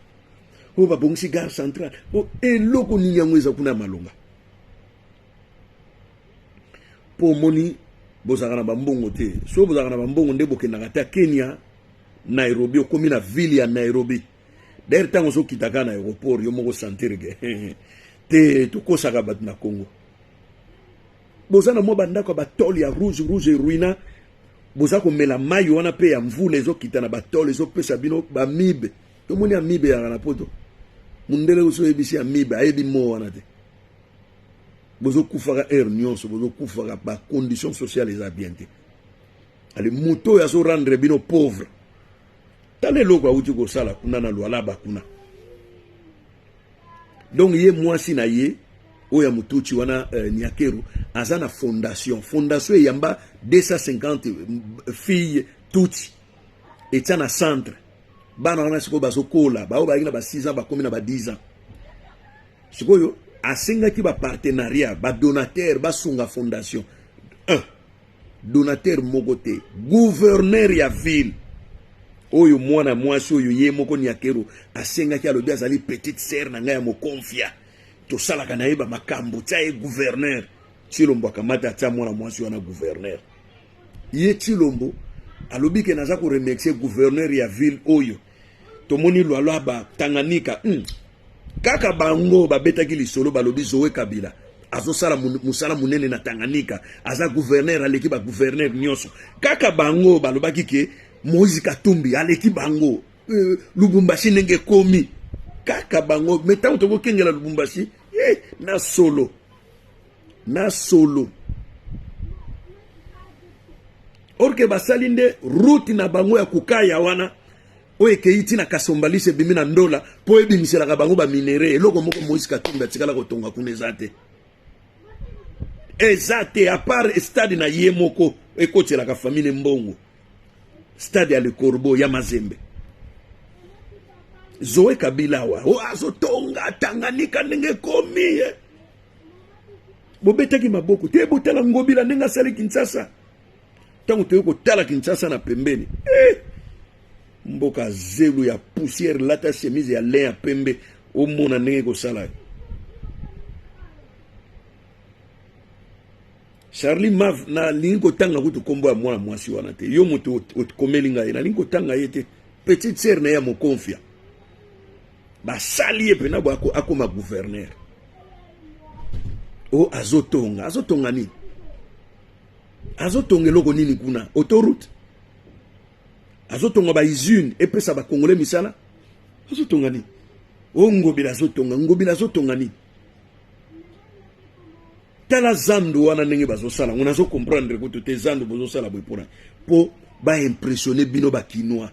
o ba bongisi gare centrale o eloko ni nyamweza kuna malonga po moni bozakana bambongo te so bozakana bambongo nde bokendaka ta Kenya Nairobi okomi na ville ya Nairobi d'ailleurs tango so kitaka na aéroport yo moko sentir te tokosaka batu na Congo bozana mo bandako batoli ya rouge ruina boza komela mai wana pe ya mvula ezokita na batoli ezopesa bino bamibe tomoni amibe ya na poto mundele uso ebisi amibe ayebi mo wana te bozo kufaka nyonso bozo kufaka ba conditions sociales eza bien te ale moto ya so rendre bino pauvre tale loko auti ko sala kuna na lwala ba kuna donc ye mwasi na ye oya mutuchi wana Nyakeru azana fondation yamba 250 filles tuti etana centre bana wana siko bazokola bao baina ba 6 ans ba komi na ba 10 ans sikoyo asenga ki ba partenariat ba donateur ba sunga fondation donateur mogote gouverneur ya ville oyo mwana mwasi oyo ye moko Nyakeru asenga ki alobi azali petite sœur na ngai ya mokonfia to sala kana yeba makambo tsaye gouverneur Chilombo akamata tia mwana mwasi wana gouverneur ye Chilombo alobi ke naza ko remercier gouverneur ya ville oyo tomoni lwalwa ba Tanganyika kaka bango babetaki lisolo balobi Zoe Kabila azosala musala munene na Tanganyika aza gouverneur aleki ba gouverneur nyonso kaka bango balobaki ke Moïse Katumbi aleki bango Lubumbashi nenge komi kaka bango metango toko kengela Lubumbashi na solo orke basalinde route na bango ya kukaya wana oye keiti na kasombalise bimi na ndola po ebimisela ka bango ba minere eloko moko Moïse Katumbi atikala kotonga kuna ezate à part stade na ye moko ekotela ka famille mbongo stade ya Le Corbeau ya Mazembe Zoe Kabila wa azotonga Tanganyika ndenge komi bobetaki maboko te botala ngobila ndenge sali Kinshasa tango te ko tala Kinshasa na pembeni mboka zelu ya poussière lata chemise ya lin ya pembe au mona ndenge kosala Charlie Mav na lingi kotanga kutu kombo ya mwana mwasi wana te yo moto okomeli ngai na lingi kotanga ye te petite sœur na ya mokonfia basali ye pena bo akoma gouverneur o azotonga nini azotonga eloko nini kuna autoroute azotonga ba usine epesa ba congolais misala azotonga nini o ngobila azotonga nini tala zando wana ndenge bazosala ngona zo comprendre ko te zando bozosala boipona po ba impressionner bino ba kinois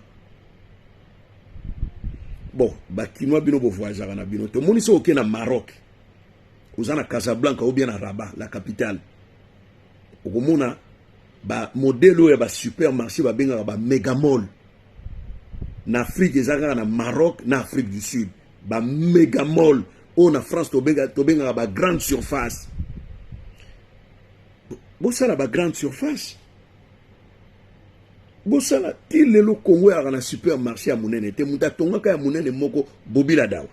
bon ba kinois bino bo voyager na bino to moni so na Maroc uzana Casablanca ou bien na Rabat la capitale okomona ba modelo ya ba supermarché ba benga ba megamall na Afrique ezaka na Maroc na Afrique du Sud ba megamall o na France to benga ba grande surface bosala ba grande surface bosala ti lelo Congo ya na supermarché ya munene te muta tongaka ya munene moko bobila dawa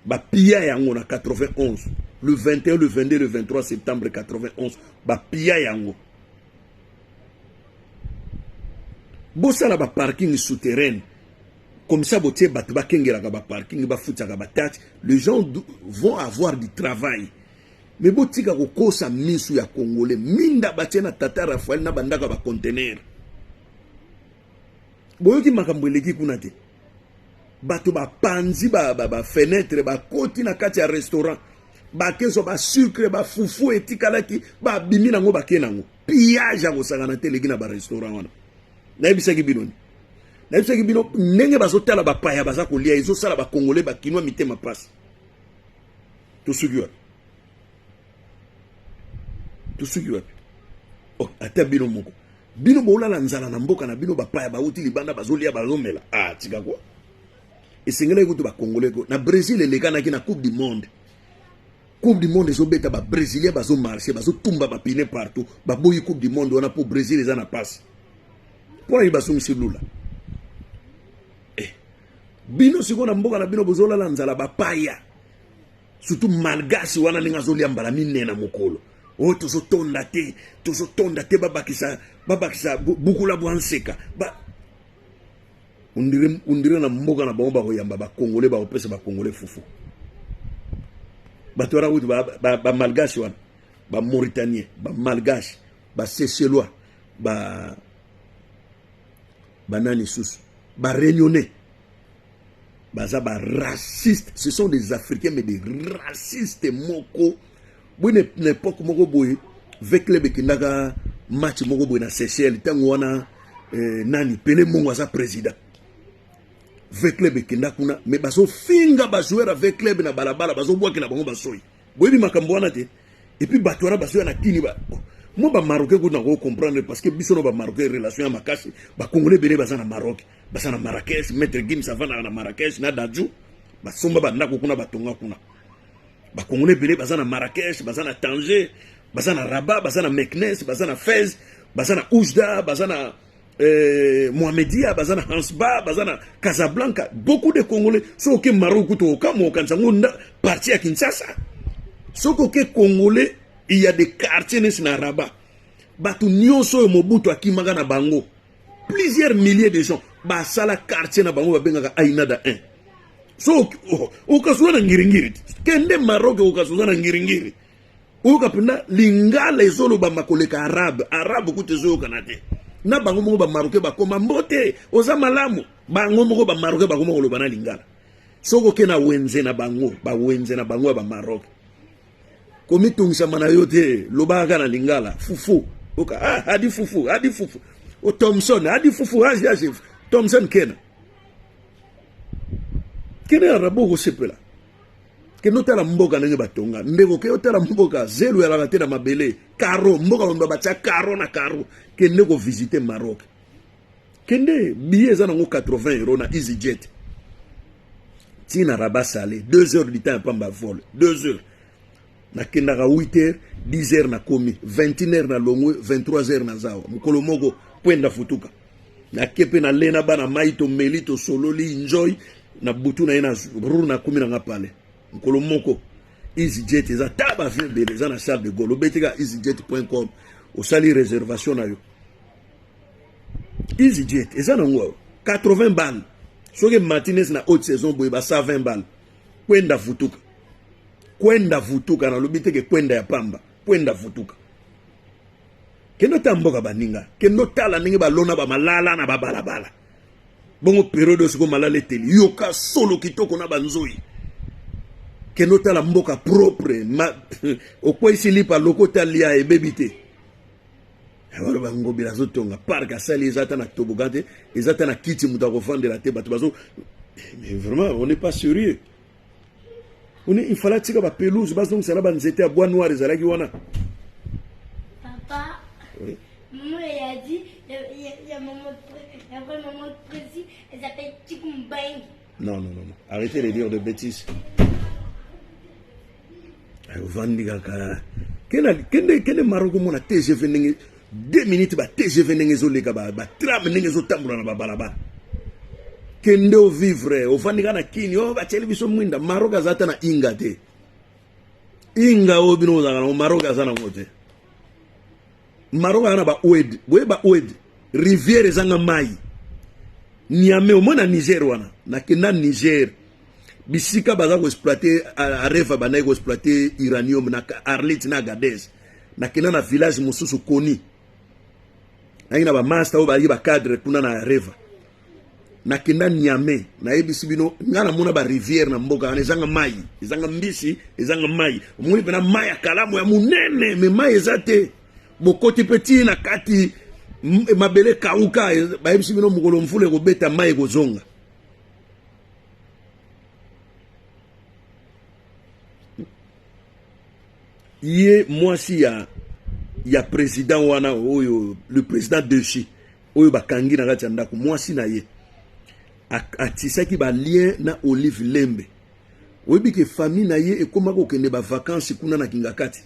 ba pia yango na 91 le 21 le 22 le 23 septembre 91 ba pia yango bosala ba parking souterrain comme ça botie bato bakengela ka ba parking ba futaka ba taxe les gens vont avoir du travail. Mais botika kokosa misu ya Congolais minda batiena tata Rafael na bandaka ba conteneur boyoki makambo eleki kuna te bato ba panzi ba fenêtre ba koti na kati ya restaurant ba keso ba sucre ba fufu etikalaki ba bimi nango ba kenango pillage ko sangana te leki na ba restaurant wana na ebisaki bino ndenge bazotala ba paya baza kolia ezo sala ba Congolais ba kinwa mitema passe to sugiwa oh ata bino moko bino bolala nzala na mboka na bino bapaya bauti libanda bazolia bazomela tika kwa esengela ikutu ba Congolais ko na Brésil elekanaki na coupe du monde ezobeta ba Brésiliens bazo marcher bazotumba ba pine partout baboyi coupe du monde wana pour Brésil eza na passe pour y basumisi lula bino siko na mboka na bino bozolala nzala bapaya surtout malgache wana ninga zolia mbala minena mokolo o tozotonda te babakisa bukula bwanseka undire na mboka na bango bakoyamba ba Congolais bakopesa ba Congolais fufu bato wana kutu ba malgache wana ba Mauritanien ba malgache ba Seychellois ba nani susu ba Réunionnais baza ba racistes, ce sont des Africains mais des racistes moko. Oui, n'importe moko boy avec les bekindaka match moko boy na Seychelles tango wana nani Pelé Mongo za président avec les bekindaka kuna mais baso finga ba joueur avec club na balabala baso boaki na bango basoyi boy bi makambo wana te et puis batwara baso na kini ba mo ba Marocain ko na ko comprendre parce que biso no ba Marocain relation ya makasi ba Congolais bele baza na Maroc baza na Marrakech maître Gim Savana na Marrakech na Dadju basomba ba ndako kuna batonga kuna ba Congolais bele baza na Marrakech baza na Tanger baza na Rabat baza na Meknès baza na Fès baza na Oujda baza na Mohamedia baza na Hansba baza na Casablanca beaucoup de Congolais so ke Maroc to kamo kanzango parti à Kinshasa so ke Congolais il y a des quartiers na Rabat batu nyonso Mobutu akimaka na bango plusieurs milliers de gens ba sala quartier na bango babengaka Ainada 1 so ukasuna ngiringiri kende Maroc ukasuna ngiringiri ukapenda lingala ezolo ba makoleka arabe kutezo kanate na bango moko ba Maroc ba koma mbote oza malamu bango moko ba Maroc ba koma koloba na lingala soko ke na wenze na bango ba Maroc komi tungisa mana yote lobaka na lingala fufu oka hadi fufu o Thompson hadi fufu haji Thompson kena arabo ko sepela ke notala mboka ndenge batonga ndeko ke otala mboka zelu ya la na mabele karo mboka ndo batia karo na karo ke ndeko visiter Maroc kende billet za nango 80 € na EasyJet tina Rabat Salé 2 heures du temps pamba vol 2 heures na kendaka 8 heures 10 heures na komi 21 heures na longwe 23 heures na zawa mukolo moko kwenda futuka na kepe na lena bana maito melito sololi enjoy na butu na ina ruru na kumi na ngapale nkolo moko EasyJet eza taba avion bele eza na Charles de Gaulle obetika easyjet.com osali réservation na yo EasyJet eza na ngwa 80 balles soki Martinez na haute saison boye ba 120 balles kwenda vutuka na lobi teke kwenda ya pamba kwenda vutuka kendo tamboka baninga kendo tala ningi balona ba malala na babalabala bongo periode siko malala teli yoka solo kitoko na banzoi kendo tala mboka propre okwesi lipa lokota lia ebebite alors bango bila zotonga parc asali ezata na tobogante ezata na kiti muta ko fondela te bato bazo mais vraiment on n'est pas sérieux. Il fallait que la pelouse, parce que ça était à bois noir, papa, oui. Maman a dit, il y a un vrai moment précis, elle s'appelle Tikumbang. Non. Arrêtez de dire de bêtises. Quel est Maroc mon TGV 2 minutes, TGV n'engezoleka, tram n'engezotambula na balaba. Kendo vivre ofandika na kini o ba television mwinda maroka zata na inga te inga obino za na maroka zana ngote maroka na ba oed rivière zanga mai Niamey o mona Niger wana na kenda Niger bisika baza ko exploiter areva bana ko exploiter uranium na Arlit na Agadez na kenda na village mususu Koni na ba master o ba yi ba cadre kuna na areva na kenda Niamey na ebisi bino ngana mona ba rivière na mboka na ezanga mai ezanga mbisi ezanga mai omuli pena mai akalamu ya munene me mai ezate bokoti petit na kati mabele kauka ba ebisi bino mukolo mfule ko beta mai ko zonga ye mwasi ya président wana oyo le président Dechi oyo bakangi na kati ndako mwasi na ye atisaki ba lien na Olive Lembe oyebi ke famille na ye ekoma ko kende ba vacances kuna na Kingakati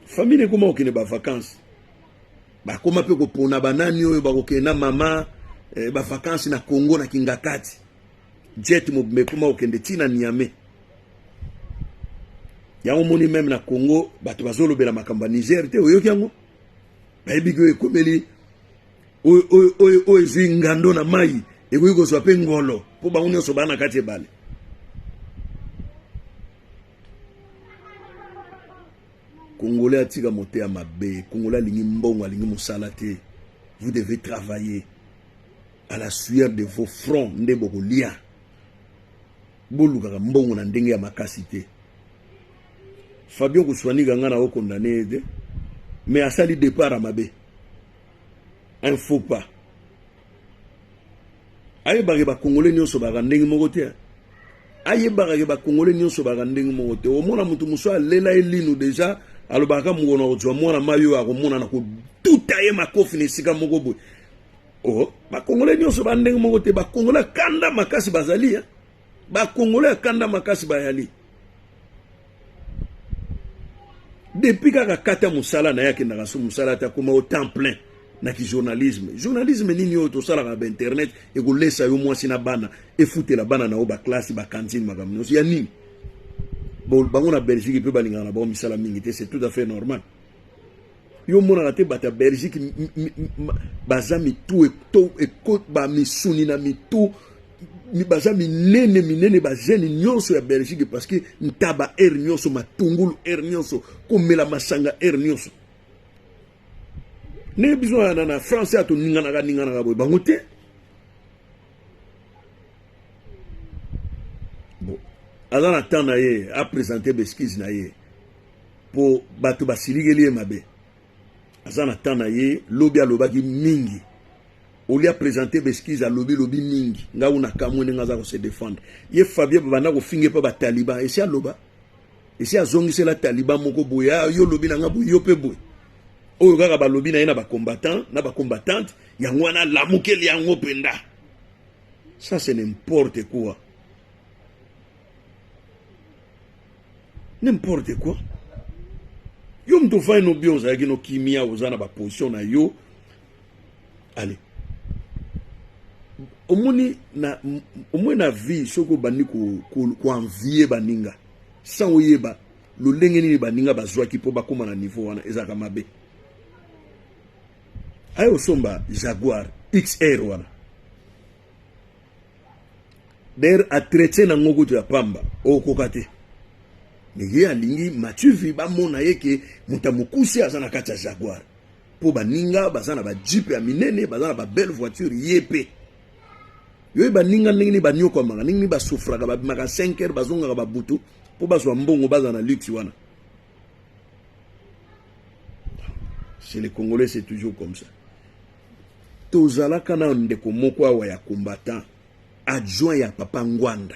famille ekoma ko kende ba vacances ba koma pe ko pona banani oyo ba ko kenda mama ba vacances na Congo na Kingakati jet mo koma ko kende tina Niamey yango moni même na Congo bato bazolobela makamba Niger te oyoki yango bayebi ke ekomeli o ezingando na mai eko so pe ngolo po ba unyo so bana kati bale Congolais atika moté ya mabe Congolais lingi mbongo lingi musala te vous devez travailler à la sueur de vos fronts ndebo kolia boluka mbongo na ndenge ya makasi te Fabien Kouswani ganga na condamné mais à sali départ à mabe un faux pas aye ba Congolais nyonso ba ndenge moko te aye ba Congolais nyonso ba ndenge moko te o mona mutu muso alela elinu déjà alobaka mungona ozwa mwana mayo akomona na ko tutaye makofi ne sika moko boy oh ba Congolais nyonso ba ndenge moko te ba Congolais kanda makasi bazali ba Congolais kanda makasi bayali depuis kaka kata musala na yake na kaso musala ta koma au temps plein na ki journalisme nini yo to sala ba internet e ko lesa yo mwasi na bana e futela bana na oba classe ba cantine makamno ya nini bon bango na Belgique pe balinga na ba misala mingi te c'est tout à fait normal yo mona te bata Belgique bazami tout e to e ko ba misuni na mitu mi bazami minene ba jeune nyonso ya Belgique parce que ntaba nyonso matungulu nyonso komela masanga nyonso ne besoin na français to ningana ka boy bango te bon azana tana ye a présenter besquize na ye pour batu basiligeli mabe azana tana ye lobi alobaki mingi oli a présenté besquize à lobi mingi nga una kamwene ngaza ko se défendre ye Fabien bana ko finge pa ba taliban et si aloba et si azongise la taliban moko boya yo lobi na nga boy yo pe boy oyo kaka ba lobi na yena ba combattant na ba combattante yango wana lamukeli yango penda ça c'est n'importe quoi yo mto fa no bioza yaki kimia ozana ba position na yo allez omoni na vie soko bandi ko envier baninga sans oyeba lo lenge ni baninga bazwaki po bakoma na niveau wana ezaka mabe ayo somba Jaguar XR wana der a traité na ngoko ya pamba okokate nige alingi matuvi bamona yeke mutamukusi azana kati ya Jaguar po baninga bazana ba jeep ya minene bazana ba belle voiture yepe yo baninga ndenge banyoko manga ndenge ba sufraka ba maka 5h bazonga ba butu po bazwa mbongo bazana luxe wana. Chez les Congolais c'est toujours comme ça. Tozala kana ndeko moko awa ya combattant adjoint ya papa Ngwanda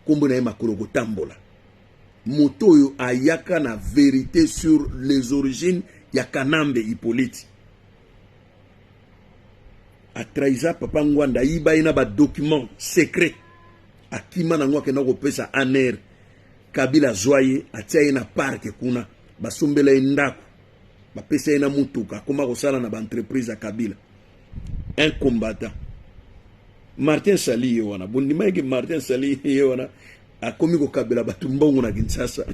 kombo na ye makolo kotambola moto oyo ayaka na vérité sur les origines ya Kanambe Hippolyte atrahisa papa Ngwanda yiba ina ba document secret akima na ngwa kena kopesa aner Kabila Zwaye atia na park kuna basombela ndako bapesa ina mutuka koma kosala na ba entreprise ya Kabila. Un combattant Martin Sali wana bondima yake Martin Sali wana akomi ko Kabila batu mbongo na Kinshasa.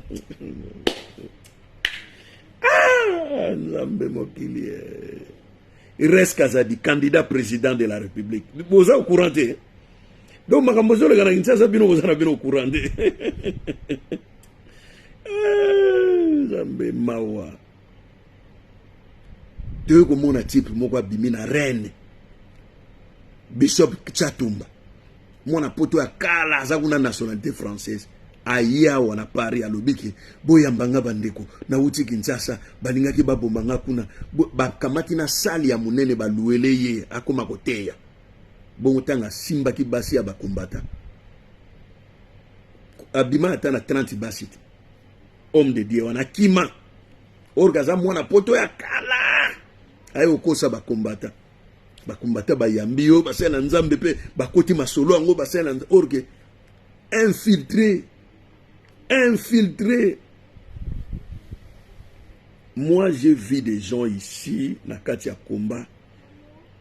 Nzambe mokili. Il reste Kazadi candidat président de la République. Boza au courant te. Donc makambozo le kana Kinshasa bino boza na bino au courant te. Nzambe mawa. Deux comme on type moko bimina reine. Bishop Chatumba mwana poto ya kala za kuna nationalité française aya wana Paris alobiki boyambanga bandeko na uti Kinshasa balingaki babombanga kuna bakamati na sali ya munene baluele ye akoma koteya bongo tanga simba ki basi ya bakombata abima ata na 30 basiti homme de Dieu wana kima orgaza mwana poto ya kala ayo kosa bakombata bakumbata bayambio basena nzambe pe bakoti masolo ango basena orge infiltré. Moi j'ai vu des gens ici na kati ya combat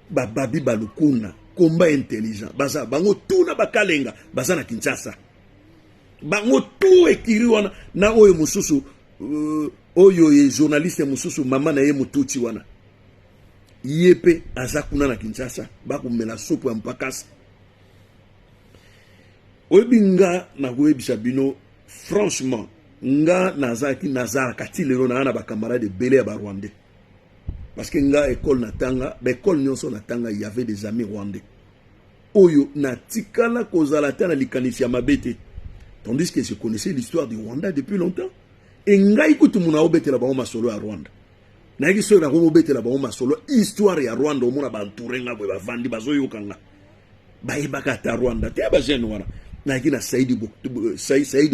bababi balukuna combat intelligent baza bango tuna bakalenga baza na Kinshasa bango tu ekiri wana na oyo mususu oyo ye journaliste mususu mama na ye mututi wana yepe azakuna na Kinshasa bakumela sopo ya mpakasi oyebinga na koyebisa bino franchement nga nazaki nazara katilelo na ana ba camarade belé ya ba Rwandais parce que nga école natanga ba école nyonso natanga il y avait des amis rwandais oyo natikala kozala ta na likanisi ya mabete tandis que je connaissais l'histoire du Rwanda depuis longtemps et ngai kutumuna obetela ba masolo ya Rwanda na ki so na ko betela ba masolo histoire ya Rwanda omona ba nturenga bwe bavandi bazoyokanga ba ibaka ta Rwanda te ba jeune wana na ki na Saidi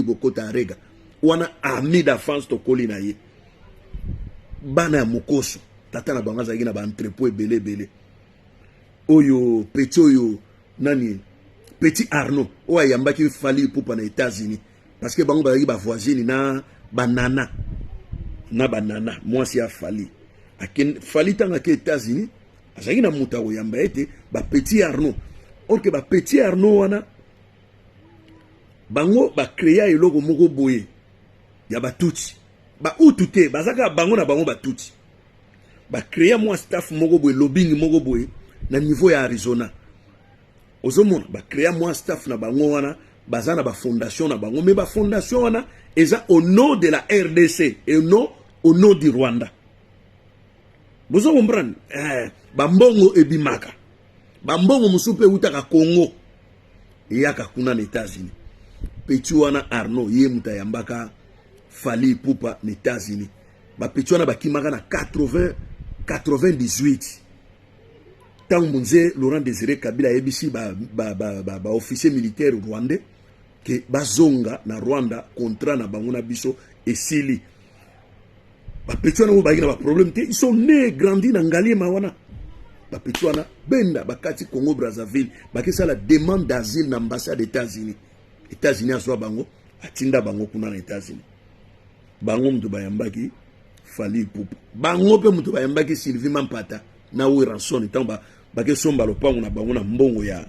Bokota Rega wana ami da France to kolina ye bana ya mokoso tata na bangaza na ba entrepôt belé oyo petit oyo nani Petit Arnaud oya yambaki fali pupa na États-Unis parce que bango ba ba voisine na banana moi si a fali aken fali tanga ke États-Unis azaki na muta ko yamba ete ba Petit Arnaud orke ba Petit Arnaud wana bango ba créer eloko moko boye ya batuti ba utute bazaka bango na bango batuti ba créer moi staff moko boye lobbying moko boye na niveau ya Arizona ozomona ba créer moi staff na bango wana bazana ba fondation na bango mais ba fondation wana eza au nom de la RDC et non au nom du Rwanda bozo comprendre ba mbongo ebimaka ba mbongo musupe utaka Congo yaka kuna na États-Unis Petit wana Arnaud ye muta yambaka fali pupa na États-Unis ba petit wana bakimaka na 98 tangu mzee Laurent Désiré Kabila yebisi ba officier militaire rwandais ke bazonga na Rwanda contrat na bango na biso esili ba petit wana ba gina ba problème te ils sont nés grandis na Ngaliema wana ba petit wana benda bakati Congo Brazzaville bakisa la demande d'asile na ambassade des États-Unis aswa bango atinda bango kuna na États-Unis bango mtu bayambaki fali pupa bango pe mtu bayambaki Sylvie Mampata na Ranson tamba bake somba lopango na bango na mbongo ya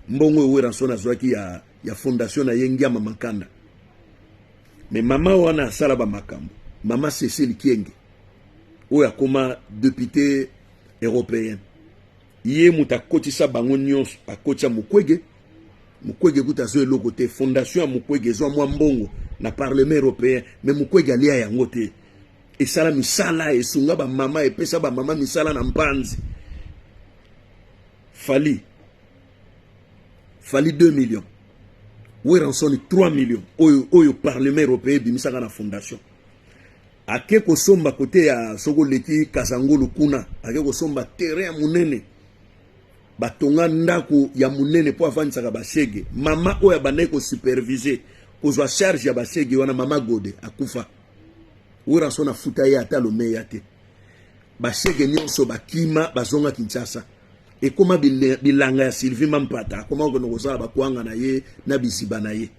mbongo Weranson azwaki ya fondation na yengi ya Makanda. Mais mama wana asala ba makambo. Mama Cécile Kienge oyo akoma député européen. Ye muta kotisa bango nyonso akotisa Mukwege kuta zo eloko te fondation ya Mukwege zo mwa mbongo na parlement européen mais Mukwege alia yango te. Esala misala esunga ba mama epesa ba mama misala na mpanzi. Fali 2 millions. Weranson 3 millions. Oyo parlement européen bimisaka na fondation. Ake kosomba kote ya soko leki Kasangolo kuna. Ake kosomba terrain ya munene. Batonga ndako ya munene po afanisaka bashege. Mama oya banaye ko superviser. Kozwa charge ya bashege wana mama Gode akufa. Weranson afuta ye ata lomeya te. Bashege nyonso bakima bazonga Kinshasa. Et comment bilanga ya Sylvie Mampata, comment on kozala bakwanga na ye na biziba na ye.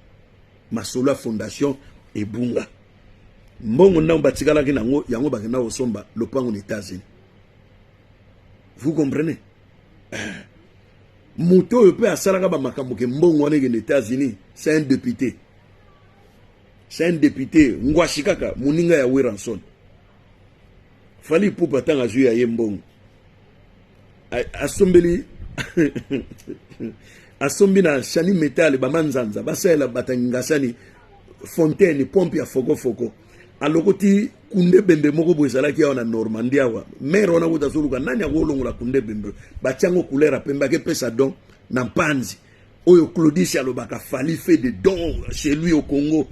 Masola fondation et bunga. Mbongo na batikala ki nango yango bakena osomba lopango aux États-Unis. Vous comprenez? Muto peut asalaka ba makambo ke mbongo wana aux États-Unis, c'est un député. C'est un député ngwashikaka muninga ya Weranson. Fali pupa tanga juu ya ye mbongo. Asombeli asombi na shani metal bamanzanza basela batangasani fontaine pompe ya foko alokoti kunde bembe moko bozalaki ya na Normandie wa mero na kuta suluka nani akolongola kunde bembe bachango couleur pemba ke pesa don na mpanzi oyo Claudie alobaka Fali fait des dons chez lui au Congo.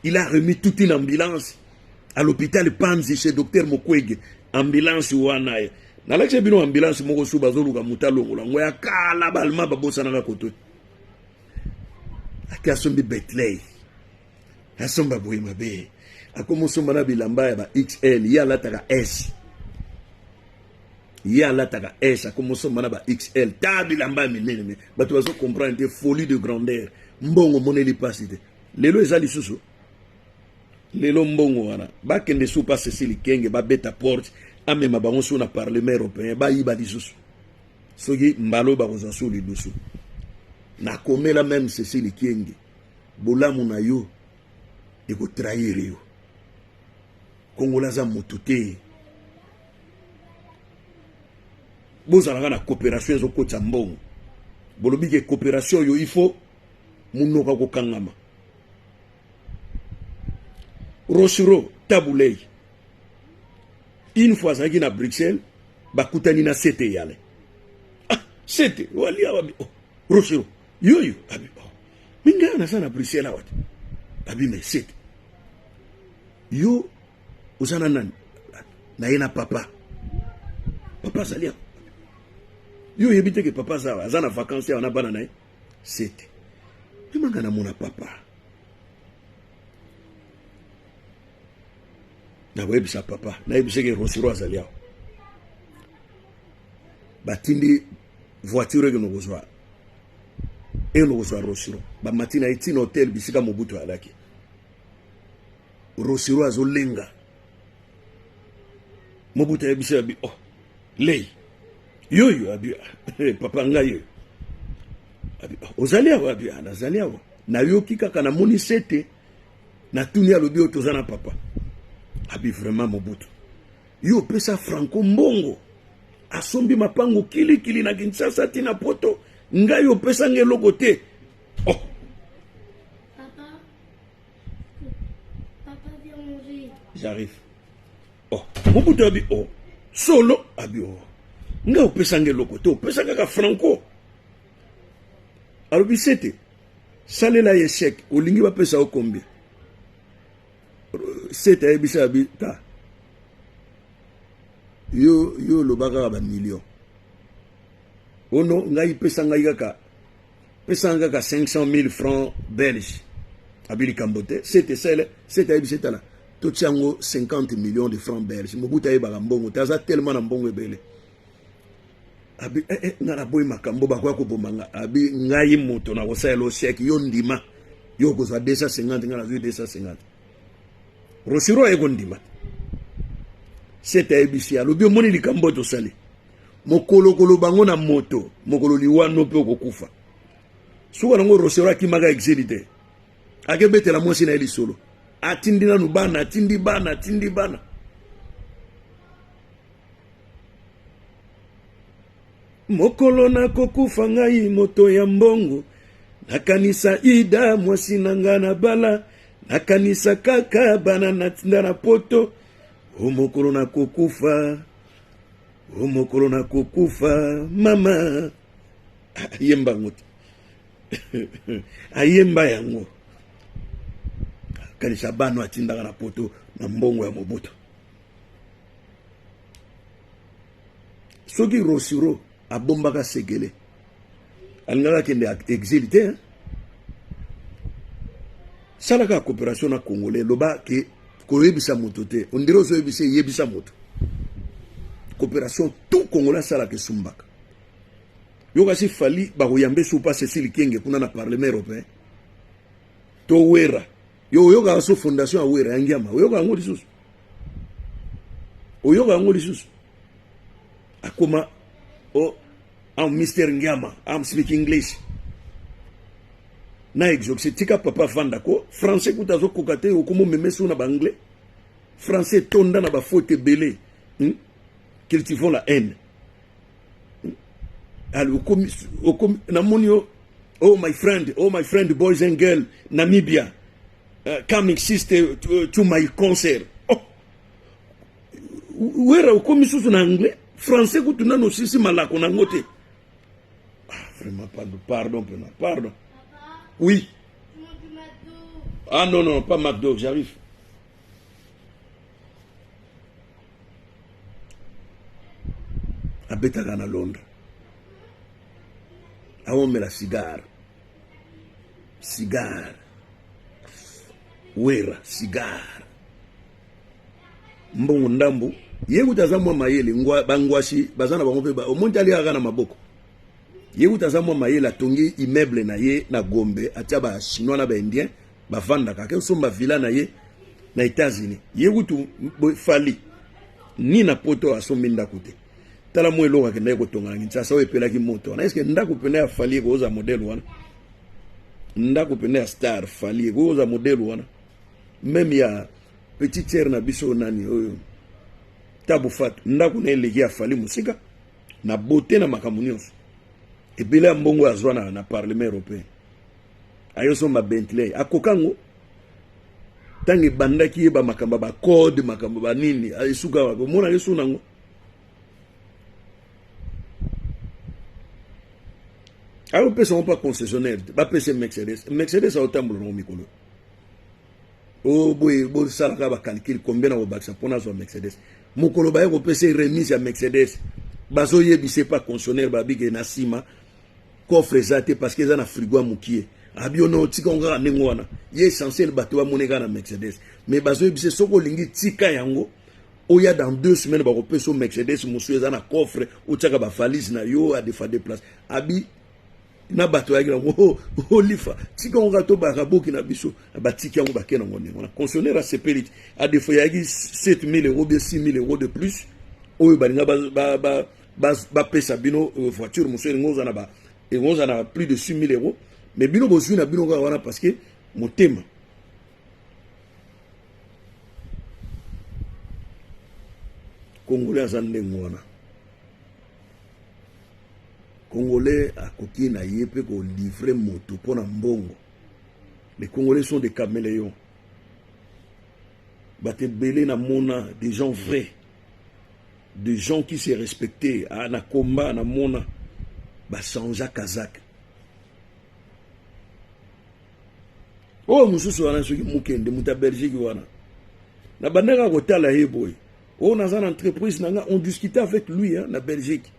Il a remis toute une ambulance à l'hôpital Panzi chez docteur Mukwege. Ambulance wana nalakse bino ambulance moko suba zoluka mutalongola ngoya kala balma babosana na koto akasombi Betley asomba boyima be akomosomba na bilamba ya ba XL ya lataka S akomosomba na ba XL ta bilamba minene bato bazo comprendre folie de grandeur mbongo moneli pasite lelo ezali susu lelo mbongo wana bakende supa Cécile Kienge ba beta porte amema bango sur na parlement européen ba yiba lisusu soki mbalo ba kozasu lidusu na komela même Cécile Kienge bolamu na yo eko trahir yo kongola za motute bozalaka na coopération ezo kotsa mbongo bolobi ke coopération yo il faut munoka kokangama Rochero Tabulei une fois zaki na Bruxelles bakutani na sete yale sete wali awabi Rochero yoyo abi minga na sana Bruxelles awati abi me sete yo uzana nani na yena papa salia yo yebite ke papa zawa azana vacances ya na bana na sete bimanga na mona papa na webisa papa na yebiseke Rochero azalia batindi voiture que nous reçoit et nous reçoit Rochero ba matina iti na hotel bisika Mobutu alaki Rochero azolenga Mobutu yebisa bi lei yoyo abi papa ngayo abi ozalia wa abi anazalia wa na yoki kaka na moni sete na tuni alobi otozana papa abi vraiment Mobutu yo pesa franco mbongo asombi mapango kili na Kinshasa tina poto ngayo pesa ngeloko te Papa vient mourir. J'arrive. Mobutu abi solo abi ngayo pesa ngeloko te pesa kaka franco alobi sete salela yeshek olingi ba pesa okombi sete ebisa abi ta yo lobaka ba million ono ngai pesa ngai kaka 500,000 francs belges abili kambote c'était ebisa la to tiango 50 millions de francs belges Mobutu ayeba mbongo taza tellement na mbongo ebele abi ngara boy makambo bakwa ko bomanga abi ngai moto na kosalo chèque yo ndima yo kozwa 250 ngara 250 Rochero eko ndima sete ebisi alobi omoni likambo to sali mokolo kolo bango na moto mokolo liwano pe okokufa suka nango rosera kimaka exilité akebetela mwasi na eli solo atindi nanu bana atindi bana mokolo na kokufa ngai moto ya mbongo nakanisa ida mwasi nanga na bala nakanisa kaka bana natinda na poto mokolo na kokufa mama ayemba ngote ayemba yango kanisa bano atindaka na poto na mbongo ya Mobutu soki Rosiro abombaka Sekele alingaka kende exilité hein? Salaka coopération na Congolais loba ke koyebisa moto te ondiro zo yebisa yebisa moto coopération tout Congolais salaka sumbaka yoka si fali ba koyambe supa Cécile Kenge kuna na parlement européen to wera yoka so fondation a wera yangiama yoka ngoli susu oyoka ngoli susu akoma oh I'm Mr. Ngama I'm speaking English na exoxe tika papa vanda ko français kutazo kokate okomo memesu na banglais français tonda na ba faute belé cultivons la haine alors okomi na monio oh my friend boys and girls Namibia coming sister to my concert oh wera okomi susu na anglais français kutuna no sisi malako na ngote vraiment pardon. Oui. Ah non, pas McDo, j'arrive. Abetaka na Londres. Awome la cigare. Wera, cigare. Mbongo ndambu. Yegu tazamwa mayele bangwashi bazana bangope ba omonti ali aga na maboko. Yegu tazamwa mayele atongi immeuble na ye na Gombe atia ba chinois na ba indien ba vanda ka ke somba villa na ye na États-Unis. Yegu tu fali ni na poto asombi ndako te. Tala mo eloka ke na ko tonga ngitsa sa epela ki moto. Na eske ndako pene ya fali ko za modèle wana. Ndako pene ya star fali ko za modèle wana. Même ya petite sœur na biso nani oyo tabu fatu ndako na eleki ya fali musika na beauté na makamunios ebele mbongo azwa na parlement européen ayoso ma Bentley akokango tangi bandaki yeba makamba ba code makamba ba nini aisuka wako mona yesu nango ayo pesa on pas concessionnaire ba pesa Mercedes a otambulo no mikolo o boy bo salaka ba calcul combien na obaksa pona zo Mercedes mokolo ba yeko pesa remise ya Mercedes bazo yebise pas concessionnaire ba bige na sima coffre zate parce que za na frigo amukie abiono tika onga nengwana ye essentiel bato ba moneka na Mercedes mais bazo yebise soko lingi tika yango oya dans 2 semaines ba ko pesa Mercedes musu za na coffre utaka ba valise na yo a defa de place abi na bato ya gina lifa tika onga to ba raboki na biso ba tika ngo ba kena ngone on a concessionnaire a sepelite a defo ya 7 000 euros bien 6 000 euros de plus oyo balinga ba pesa bino voiture musu ngoza na ba ngoza na plus de 6 000 euros mais bino bozu na bino ga wana parce que motema Congolais azande ngona Congolais a koki na yepe ko livrer moto pona mbongo. Les Congolais sont des caméléons. Bate belé na mona des gens vrais. Des gens qui se respectaient à na combat na mona ba sanja kazak. Oh mususu wana soki mukende muta Belgique wana. Na bandaka ko tala heboy. Oh na zana entreprise nanga on discutait avec lui hein, na Belgique.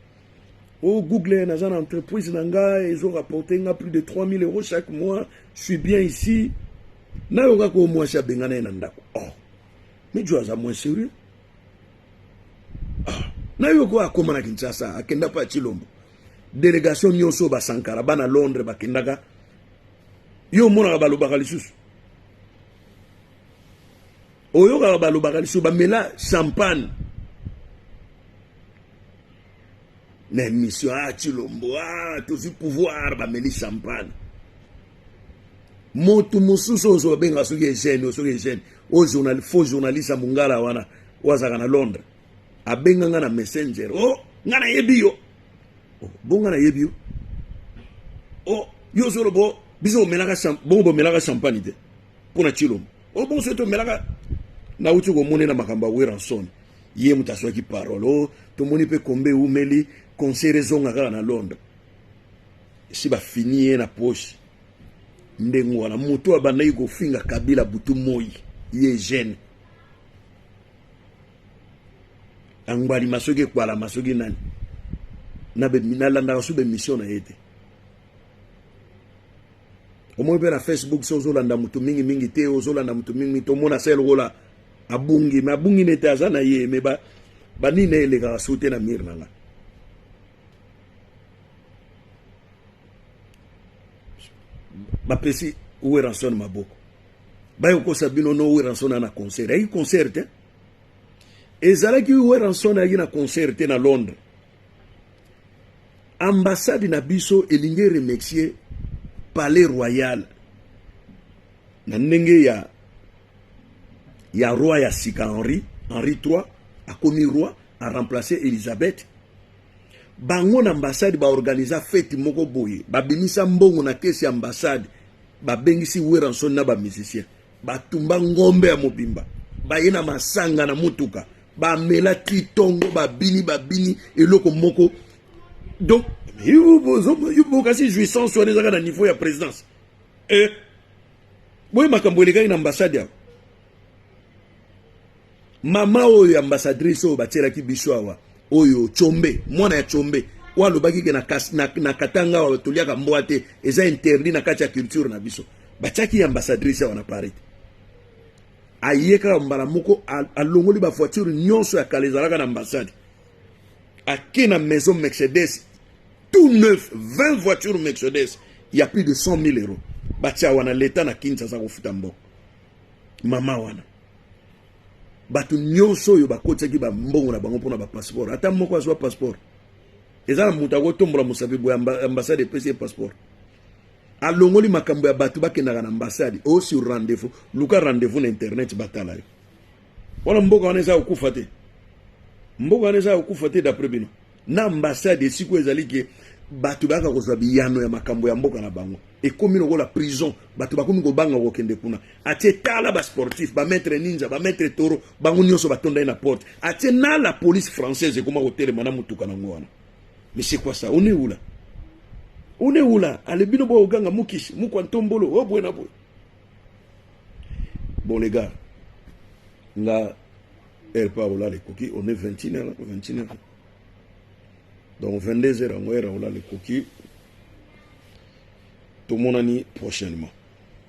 Oh, Google, dans une entreprise, ils ont rapporté plus de 3 000 euros chaque mois. Je suis bien ici. Na yoga ko moi cha bengana na ndako. Oh. Mais tu as moins sérieux. Ah. Na yoga akoma na Kinshasa, akenda pa Chilombo. Délégation nyonso ba Sankara bana Londres ba kendaka. Yo mona ba lobaka lisusu. Oyo ba lobaka lisusu ba mela champagne. na émission Chilombo tozi pouvoir bameli champagne motu mususu ozo benga soki jeune o faux journaliste mungala wana wazaka na Londres abenga nga na messenger nga na yebi yo bonga na yebi yo yo solo bo biso melaka champagne te pona Chilombo bon soto melaka na uti ko monena makamba Weranson ye mutaswa ki parole to moni pe kombe umeli conseil zonga kala na Londres si ba fini na poche ndengo wana mutu abandai ko finga Kabila butu moyi ye jeune angwali masoki kwala masoki nani na be minalanda sube mission na yete omo be na Facebook so zolanda mutu mingi te ozolanda mutu mingi to mona sel gola abungi nete azana ye me ba nine ele ga soute na mir nanga ba pesi Weranson maboko ba yoko sabino no Weranson na concert ay concert ezalaki Weranson ay na concert na Londres ambassade na biso elingi remercier Palais Royal na ndenge ya roi ya sika Henri III a commis roi a remplacé Elisabeth bango na ambassade ba organiser fête moko boye ba bimisa mbongo na kesi ya ambassade ba bengisi Weranson na ba musicien ba tumba ngombe ya mobimba ba yena masanga na mutuka ba mela titongo ba bini eloko moko donc you kasi jouissance sur les na niveau ya présidence boye makambo eleka na ambassade ya mama oyo ambassadrice oyo batielaki biso awa oyo Chombe mwana ya Chombe walobaki ke na katanga wa toliaka mboa te eza interdit na kati ya culture na biso batiaki ambassadrice awa na Paris ayeka mbala moko alongoli ba voiture nyonso ya kalezalaka na ambassade ake na maison Mercedes tout neuf 20 voitures Mercedes il y a plus de 100 000 euros batia wana leta na Kinshasa kofuta mboko mama wana batu nyonso yo bakotsaki ba mbongo na bango mpona ba passeport ata moko azwa passeport ezala muta ko tombola musabi bo ambassade pesi passeport alongoli makambo ya batu bakendaka na ambassade sur rendez-vous luka rendez-vous na internet batala yo wala mboka wana eza okufa te mboka wana eza okufa te d'après bino na ambassade siko ezali ke batu baka kozwa biyano ya makambo ya mboka na bango ekomi lokola prison batu bakomi kobanga kokende kuna atie tala ba sportif ba maître ninja ba maître toro bango nyonso batonda na porte atie na la police française ekoma kotelema na mutuka na ngwana mais c'est quoi ça on est où là ale bino bo oganga mukishi mukwa ntombolo obwena boy bon les gars là elle parle là les coquilles on est 21h donc 22h on est là les coquilles tout mon ami prochainement